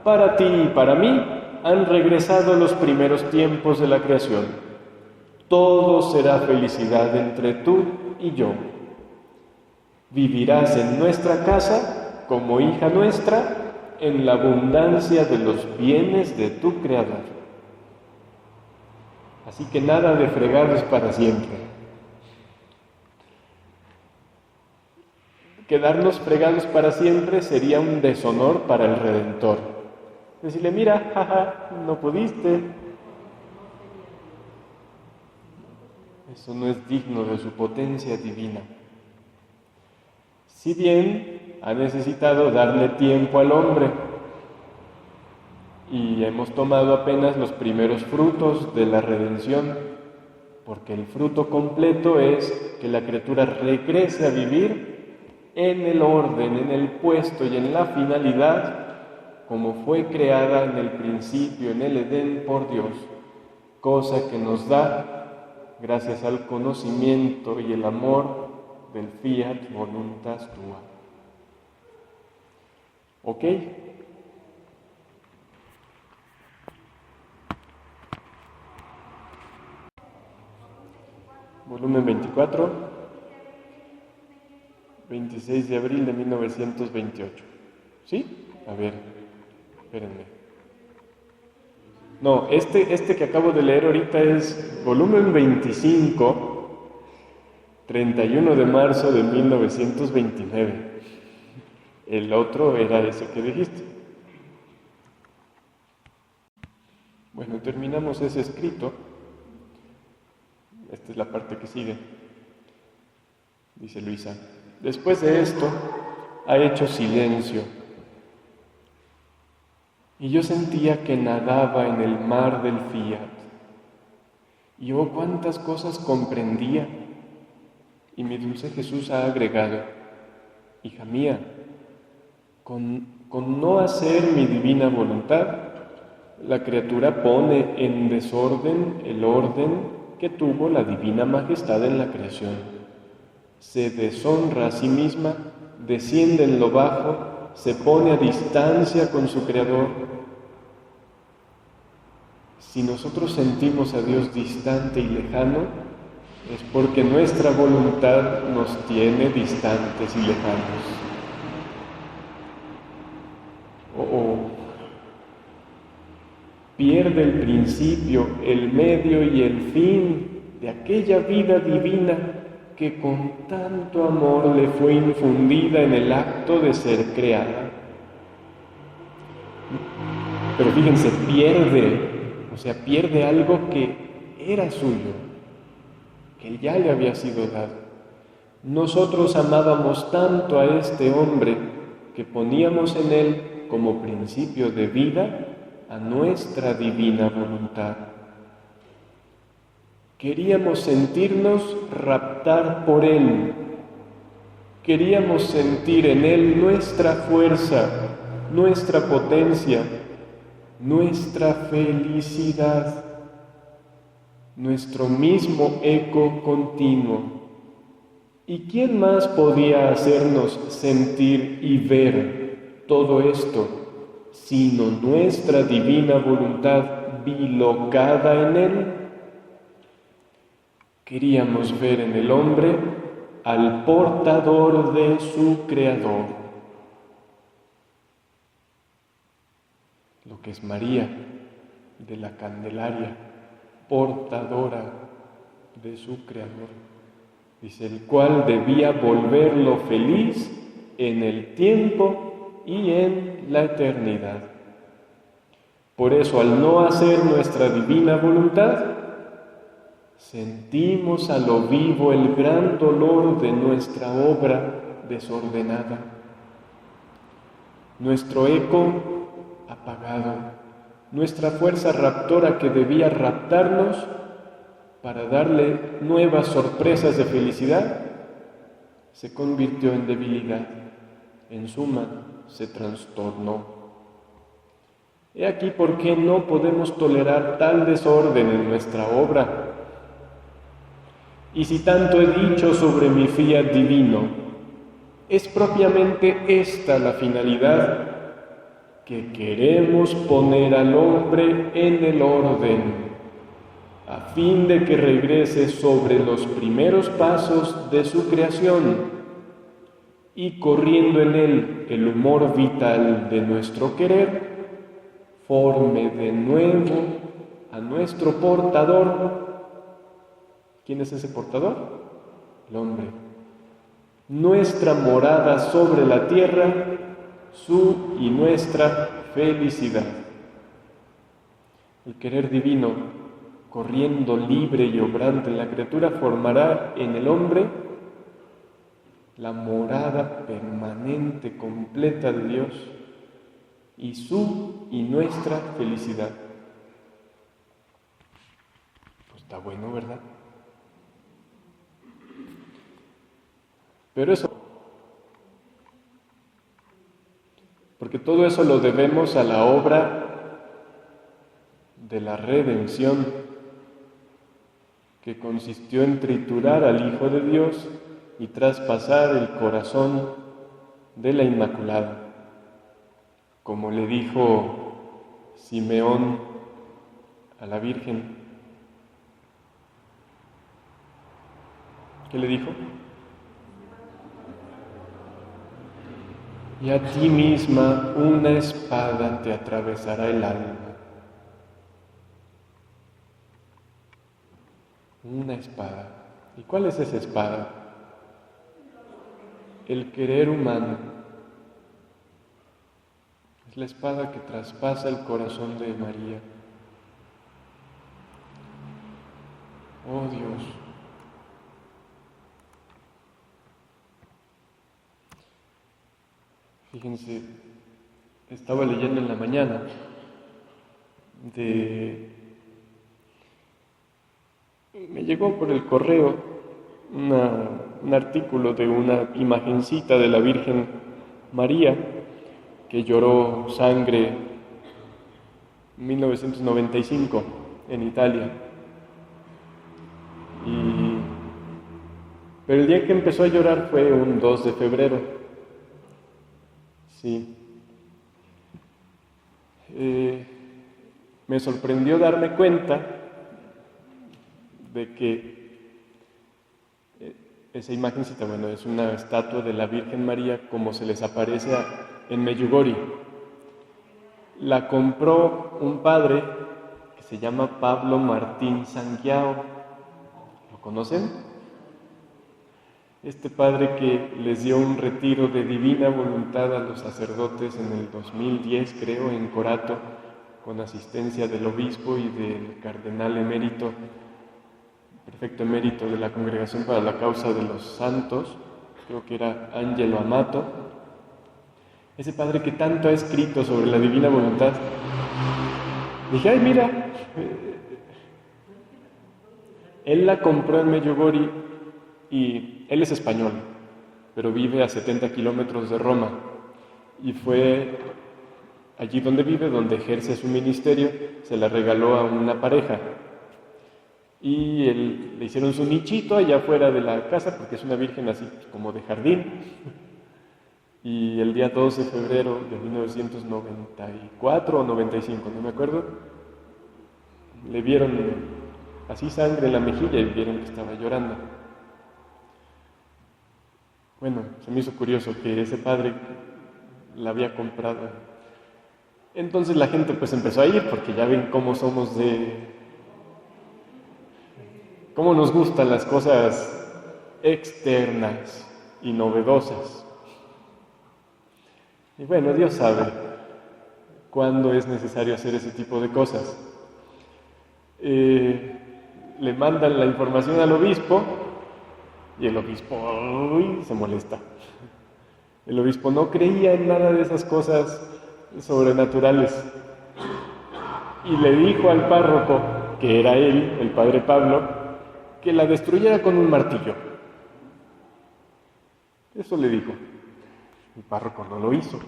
Para ti y para mí han regresado los primeros tiempos de la creación. Todo será felicidad entre tú y yo. Vivirás en nuestra casa como hija nuestra en la abundancia de los bienes de tu Creador. Así que nada de fregados para siempre. Quedarnos fregados para siempre sería un deshonor para el Redentor. Decirle, mira, jaja, no pudiste. Eso no es digno de su potencia divina. Si bien ha necesitado darle tiempo al hombre, y hemos tomado apenas los primeros frutos de la redención, porque el fruto completo es que la criatura regrese a vivir en el orden, en el puesto y en la finalidad como fue creada en el principio, en el Edén por Dios, cosa que nos da gracias al conocimiento y el amor del fiat voluntas tua. ¿Ok? Volumen 24, 26 de abril de 1928. ¿Sí? A ver, espérenme. No, este que acabo de leer ahorita es volumen 25, 31 de marzo de 1929. El otro era ese que dijiste. Bueno, terminamos ese escrito. Esta es la parte que sigue. Dice Luisa, después de esto ha hecho silencio y yo sentía que nadaba en el mar del fiat y oh, cuántas cosas comprendía. Y mi dulce Jesús ha agregado, hija mía, con no hacer mi divina voluntad, la criatura pone en desorden el orden que tuvo la divina majestad en la creación. Se deshonra a sí misma, desciende en lo bajo, se pone a distancia con su Creador. Si nosotros sentimos a Dios distante y lejano, es porque nuestra voluntad nos tiene distantes y lejanos. Pierde el principio, el medio y el fin de aquella vida divina que con tanto amor le fue infundida en el acto de ser creada. Pero fíjense, pierde algo que era suyo, que ya le había sido dado. Nosotros amábamos tanto a este hombre que poníamos en él como principio de vida a nuestra divina voluntad. Queríamos sentirnos raptar por él. Queríamos sentir en él nuestra fuerza, nuestra potencia, nuestra felicidad, nuestro mismo eco continuo. ¿Y quién más podía hacernos sentir y ver todo esto sino nuestra divina voluntad bilocada en él? Queríamos ver en el hombre al portador de su Creador, lo que es María de la Candelaria, portadora de su Creador, dice, el cual debía volverlo feliz en el tiempo y en la eternidad. Por eso, al no hacer nuestra divina voluntad, sentimos a lo vivo el gran dolor de nuestra obra desordenada. Nuestro eco apagado, nuestra fuerza raptora que debía raptarnos para darle nuevas sorpresas de felicidad, se convirtió en debilidad. En suma, se trastornó. He aquí por qué no podemos tolerar tal desorden en nuestra obra. Y si tanto he dicho sobre mi fiat divino, es propiamente esta la finalidad, que queremos poner al hombre en el orden, a fin de que regrese sobre los primeros pasos de su creación y corriendo en él el humor vital de nuestro querer, forme de nuevo a nuestro portador. ¿Quién es ese portador? El hombre. Nuestra morada sobre la tierra, su y nuestra felicidad. El querer divino, corriendo libre y obrante en la criatura, formará en el hombre la morada permanente, completa de Dios, y su y nuestra felicidad. Pues está bueno, ¿verdad? Pero eso, porque todo eso lo debemos a la obra de la redención, que consistió en triturar al Hijo de Dios y traspasar el corazón de la Inmaculada, como le dijo Simeón a la Virgen. ¿Qué le dijo? Y a ti misma una espada te atravesará el alma. Una espada. ¿Y cuál es esa espada? El querer humano. Es la espada que traspasa el corazón de María. Oh Dios. Fíjense, estaba leyendo en la mañana me llegó por el correo un artículo de una imagencita de la Virgen María que lloró sangre en 1995 en Italia. Pero el día que empezó a llorar fue un 2 de febrero. Sí. Me sorprendió darme cuenta de que esa imagencita, bueno, es una estatua de la Virgen María como se les aparece en Medjugorje. La compró un padre que se llama Pablo Martín Sangiao. ¿Lo conocen? Este padre que les dio un retiro de divina voluntad a los sacerdotes en el 2010, creo, en Corato, con asistencia del obispo y del cardenal emérito, prefecto emérito de la Congregación para la Causa de los Santos, creo que era Angelo Amato. Ese padre que tanto ha escrito sobre la divina voluntad. Dije, ay, mira, él la compró en Medjugorje y él es español, pero vive a 70 kilómetros de Roma. Y fue allí donde vive, donde ejerce su ministerio, se la regaló a una pareja. Y le hicieron su nichito allá afuera de la casa, porque es una virgen así como de jardín. Y el día 2 de febrero de 1994 o 95, no me acuerdo, le vieron así sangre en la mejilla y vieron que estaba llorando. Bueno, se me hizo curioso que ese padre la había comprado. Entonces la gente pues empezó a ir, porque ya ven cómo somos cómo nos gustan las cosas externas y novedosas. Y bueno, Dios sabe cuándo es necesario hacer ese tipo de cosas. Le mandan la información al obispo y el obispo se molesta. El obispo no creía en nada de esas cosas sobrenaturales y le dijo al párroco, que era él, el padre Pablo, que la destruyera con un martillo. Eso le dijo. El párroco no lo hizo.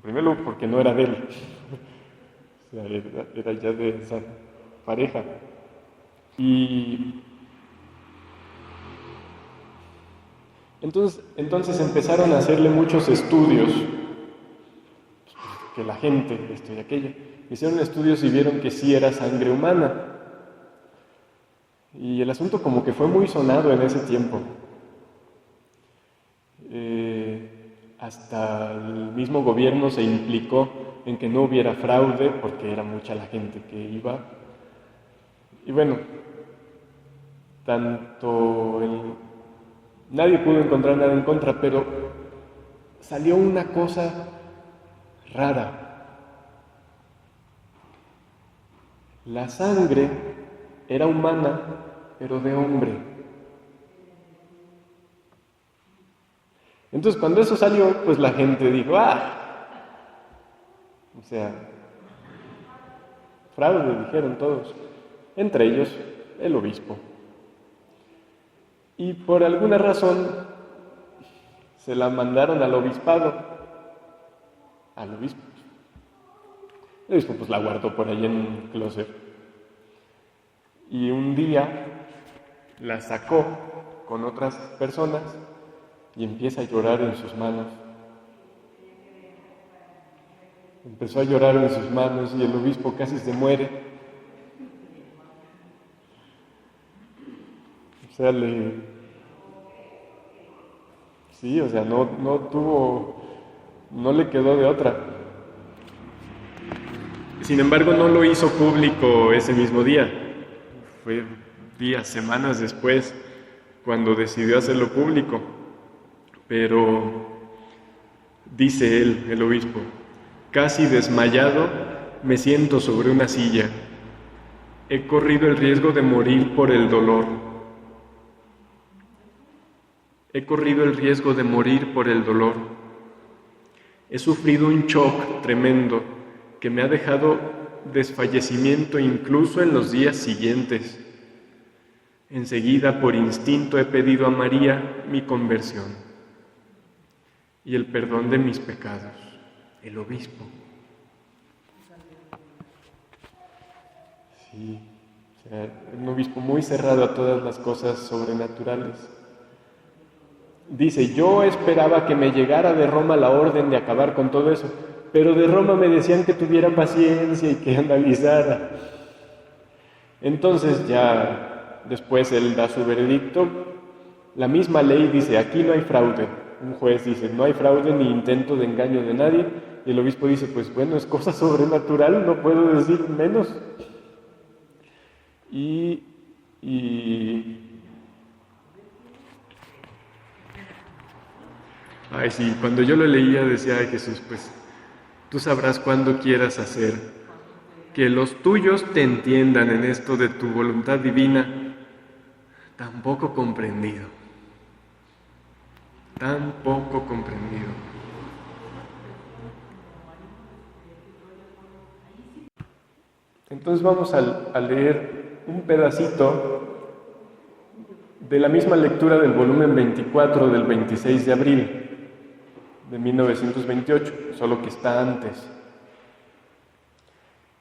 Primero porque no era de él. O sea, era ya de esa pareja. Y Entonces empezaron a hacerle muchos estudios, que la gente, esto y aquello. Hicieron estudios y vieron que sí era sangre humana. Y el asunto como que fue muy sonado en ese tiempo. Hasta el mismo gobierno se implicó en que no hubiera fraude porque era mucha la gente que iba. Y bueno, nadie pudo encontrar nada en contra, pero salió una cosa rara. La sangre era humana, pero de hombre. Entonces, cuando eso salió, pues la gente dijo, o sea, fraude, dijeron todos, entre ellos el obispo. Y por alguna razón se la mandaron al obispado, al obispo. El obispo pues la guardó por ahí en un closet. Y un día la sacó con otras personas y empieza a llorar en sus manos. Empezó a llorar en sus manos y el obispo casi se muere. O sea, no le quedó de otra. Sin embargo, no lo hizo público ese mismo día. Fue días, semanas después, cuando decidió hacerlo público. Pero dice él, el obispo, casi desmayado, me siento sobre una silla. He corrido el riesgo de morir por el dolor. He corrido el riesgo de morir por el dolor. He sufrido un shock tremendo que me ha dejado desfallecimiento incluso en los días siguientes. Enseguida, por instinto, he pedido a María mi conversión y el perdón de mis pecados. El obispo. Sí, o sea, un obispo muy cerrado a todas las cosas sobrenaturales. Dice, yo esperaba que me llegara de Roma la orden de acabar con todo eso, pero de Roma me decían que tuviera paciencia y que analizara. Entonces ya después él da su veredicto. La misma ley dice, aquí no hay fraude. Un juez dice, no hay fraude ni intento de engaño de nadie. Y el obispo dice, pues bueno, es cosa sobrenatural, no puedo decir menos. Ay, sí, cuando yo lo leía decía, ay Jesús, pues tú sabrás cuándo quieras hacer que los tuyos te entiendan en esto de tu voluntad divina, tan poco comprendido. Tan poco comprendido. Entonces vamos a leer un pedacito de la misma lectura del volumen 24 del 26 de abril de 1928, solo que está antes.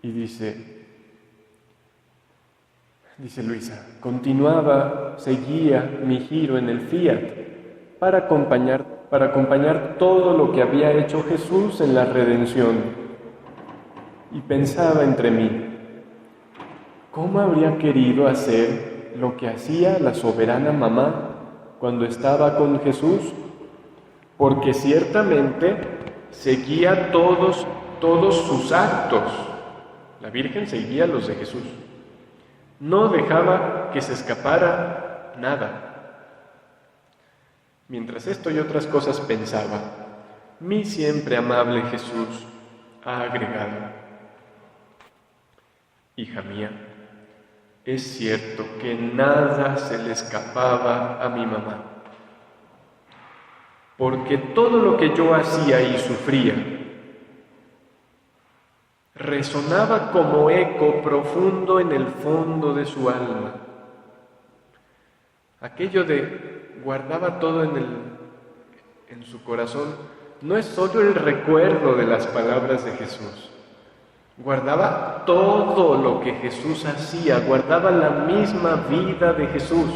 Y dice Luisa, seguía mi giro en el Fiat para acompañar todo lo que había hecho Jesús en la redención. Y pensaba entre mí, ¿cómo habría querido hacer lo que hacía la soberana mamá cuando estaba con Jesús? Porque ciertamente seguía todos sus actos. La Virgen seguía los de Jesús. No dejaba que se escapara nada. Mientras esto y otras cosas pensaba, mi siempre amable Jesús ha agregado, hija mía, es cierto que nada se le escapaba a mi mamá, porque todo lo que yo hacía y sufría resonaba como eco profundo en el fondo de su alma. Aquello de guardaba todo en su corazón no es solo el recuerdo de las palabras de Jesús. Guardaba todo lo que Jesús hacía, guardaba la misma vida de Jesús.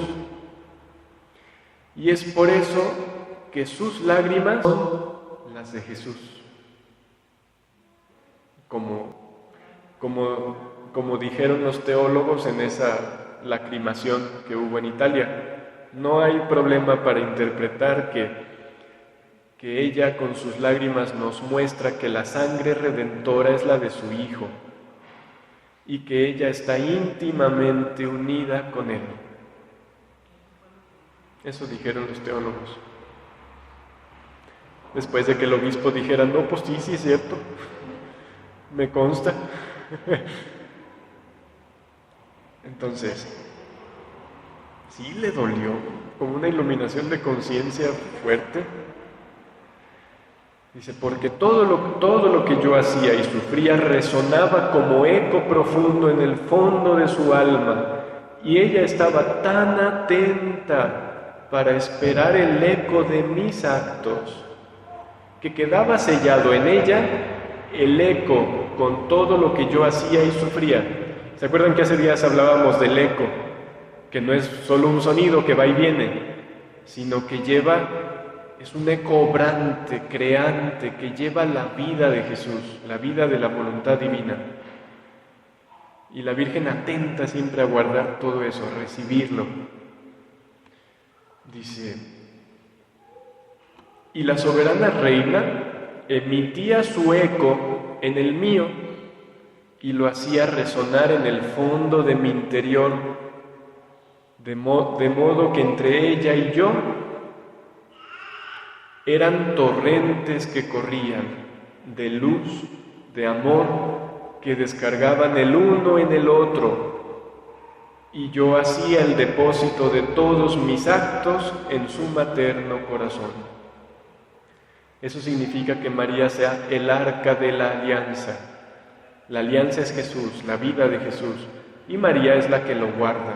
Y es por eso que sus lágrimas son las de Jesús. Como dijeron los teólogos en esa lacrimación que hubo en Italia, no hay problema para interpretar que ella con sus lágrimas nos muestra que la sangre redentora es la de su Hijo y que ella está íntimamente unida con Él. Eso dijeron los teólogos. Después de que el obispo dijera, no, pues sí es cierto, me consta. Entonces, sí le dolió, como una iluminación de conciencia fuerte. Dice, porque todo lo que yo hacía y sufría resonaba como eco profundo en el fondo de su alma, y ella estaba tan atenta para esperar el eco de mis actos, que quedaba sellado en ella el eco con todo lo que yo hacía y sufría. ¿Se acuerdan que hace días hablábamos del eco? Que no es solo un sonido que va y viene, sino que es un eco obrante, creante, que lleva la vida de Jesús, la vida de la voluntad divina. Y la Virgen atenta siempre a guardar todo eso, a recibirlo. Dice, y la soberana reina emitía su eco en el mío y lo hacía resonar en el fondo de mi interior, de modo que entre ella y yo eran torrentes que corrían de luz, de amor, que descargaban el uno en el otro, y yo hacía el depósito de todos mis actos en su materno corazón. Eso significa que María sea el arca de la alianza. La alianza es Jesús, la vida de Jesús, y María es la que lo guarda.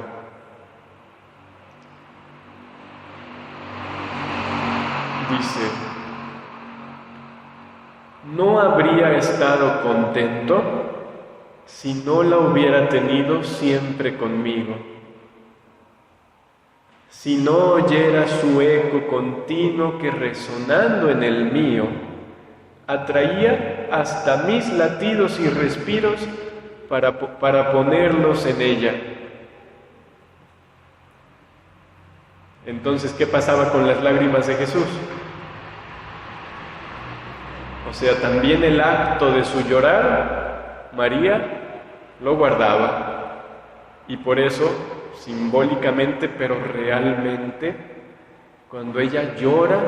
Dice, no habría estado contento si no la hubiera tenido siempre conmigo, si no oyera su eco continuo que resonando en el mío, atraía hasta mis latidos y respiros para ponerlos en ella. Entonces, ¿qué pasaba con las lágrimas de Jesús? O sea, también el acto de su llorar, María lo guardaba. Y por eso, simbólicamente, pero realmente, cuando ella llora,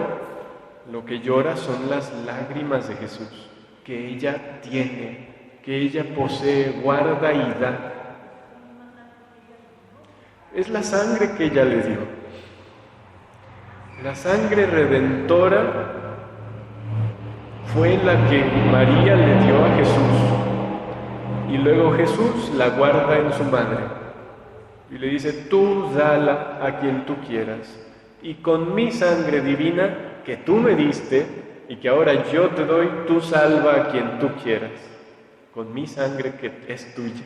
lo que llora son las lágrimas de Jesús, que ella tiene, que ella posee, guarda y da. Es la sangre que ella le dio. La sangre redentora fue la que María le dio a Jesús. Y luego Jesús la guarda en su madre. Y le dice, tú dala a quien tú quieras. Y con mi sangre divina que tú me diste y que ahora yo te doy, tú salva a quien tú quieras. Con mi sangre que es tuya.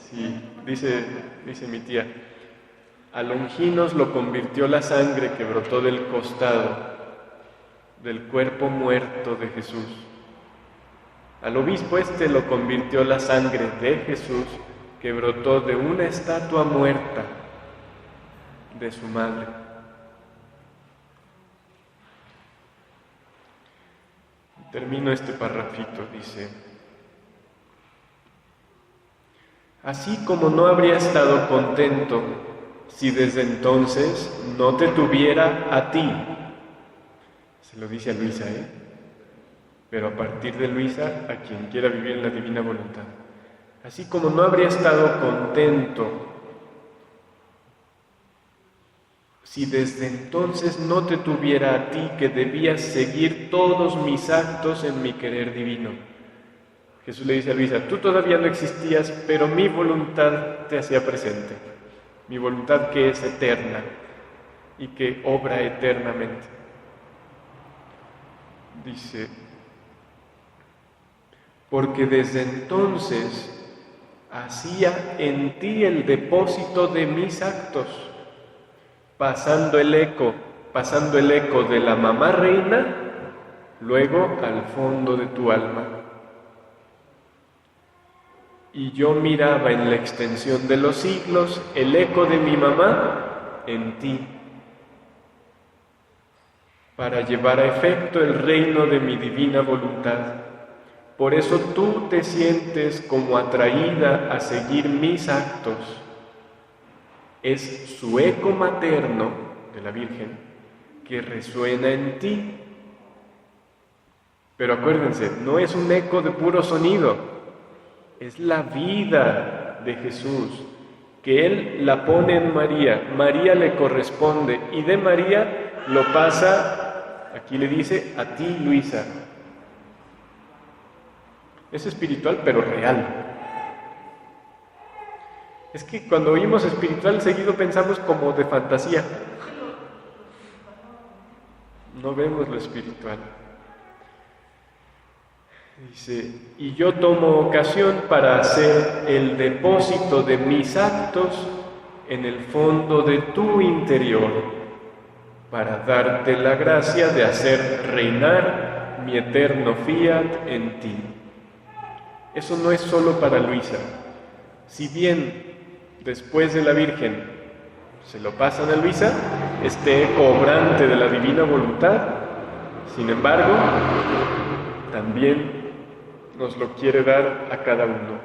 Sí, dice mi tía, a Longinos lo convirtió la sangre que brotó del costado, del cuerpo muerto de Jesús. Al obispo lo convirtió la sangre de Jesús que brotó de una estatua muerta de su madre. Termino este parrafito, dice, así como no habría estado contento si desde entonces no te tuviera a ti. Se lo dice a Luisa, pero a partir de Luisa, a quien quiera vivir en la divina voluntad. Así como no habría estado contento si desde entonces no te tuviera a ti, que debías seguir todos mis actos en mi querer divino. Jesús le dice a Luisa, tú todavía no existías, pero mi voluntad te hacía presente. Mi voluntad que es eterna y que obra eternamente. Dice, porque desde entonces hacía en ti el depósito de mis actos, pasando el eco de la mamá reina, luego al fondo de tu alma. Y yo miraba en la extensión de los siglos el eco de mi mamá en ti, para llevar a efecto el reino de mi divina voluntad. Por eso tú te sientes como atraída a seguir mis actos. Es su eco materno de la Virgen que resuena en ti. Pero acuérdense, no es un eco de puro sonido, es la vida de Jesús, que Él la pone en María, María le corresponde, y de María lo pasa, aquí le dice, a ti, Luisa. Es espiritual, pero real. Es que cuando oímos espiritual, seguido pensamos como de fantasía. No vemos lo espiritual. Dice, y yo tomo ocasión para hacer el depósito de mis actos en el fondo de tu interior, para darte la gracia de hacer reinar mi eterno fiat en ti. Eso no es solo para Luisa. Si bien después de la Virgen se lo pasan a Luisa, este eco obrante de la divina voluntad, sin embargo, también nos lo quiere dar a cada uno.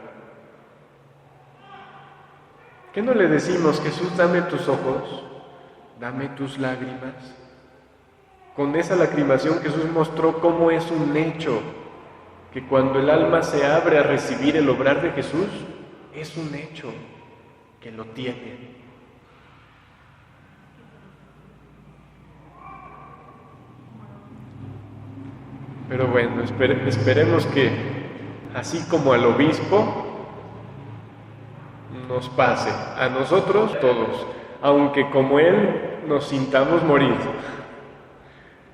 ¿Qué no le decimos, Jesús, dame tus ojos, dame tus lágrimas? Con esa lacrimación Jesús mostró cómo es un hecho, que cuando el alma se abre a recibir el obrar de Jesús, es un hecho que lo tiene. Pero bueno, esperemos que, así como al obispo, nos pase, a nosotros todos, aunque como él nos sintamos morir.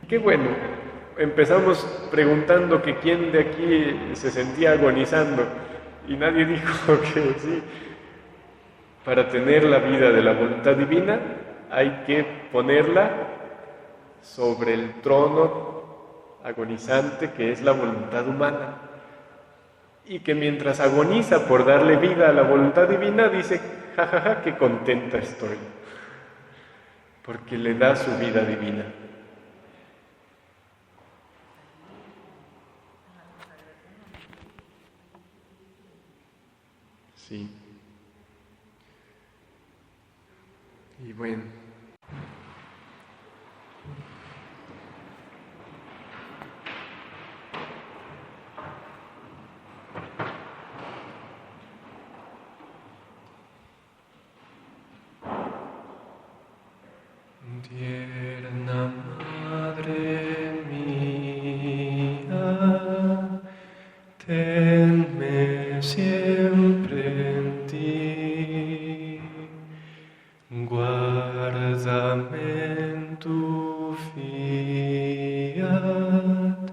Qué bueno, empezamos preguntando que quién de aquí se sentía agonizando y nadie dijo que sí. Para tener la vida de la voluntad divina hay que ponerla sobre el trono agonizante que es la voluntad humana, y que mientras agoniza por darle vida a la voluntad divina dice, jajaja, qué contenta estoy, porque le da su vida divina. Sí. Y bueno. Tierna Madre mía, tenme siempre en ti, guárdame en tu fiat,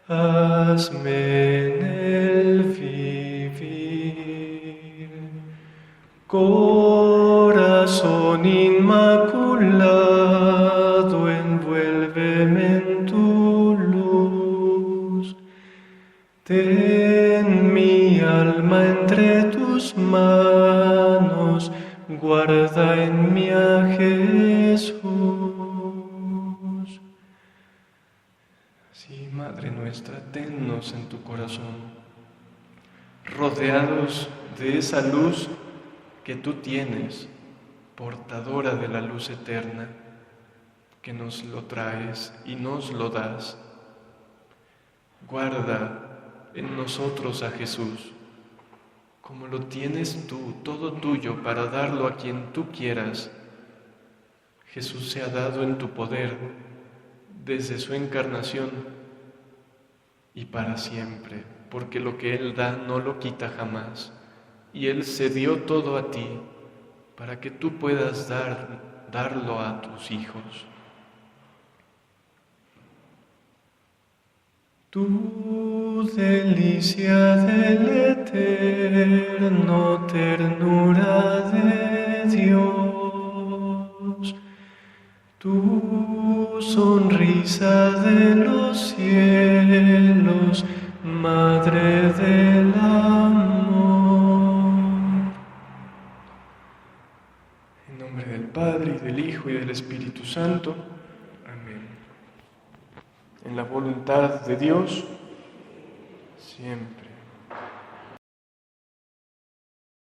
hazme en el vivir, corazón inmaculado, envuélveme en tu luz, ten mi alma entre tus manos, guarda en mí a Jesús. Sí, Madre nuestra, tennos en tu corazón, rodeados de esa luz que tú tienes, portadora de la luz eterna, que nos lo traes y nos lo das. Guarda en nosotros a Jesús, como lo tienes tú, todo tuyo, para darlo a quien tú quieras. Jesús se ha dado en tu poder desde su encarnación y para siempre, porque lo que Él da no lo quita jamás. Y Él se dio todo a ti para que tú puedas darlo a tus hijos. Tu delicia del eterno, ternura de Dios, tu sonrisa de los cielos, Madre del amor. En nombre del Padre, y del Hijo, y del Espíritu Santo. Amén. En la voluntad de Dios, siempre.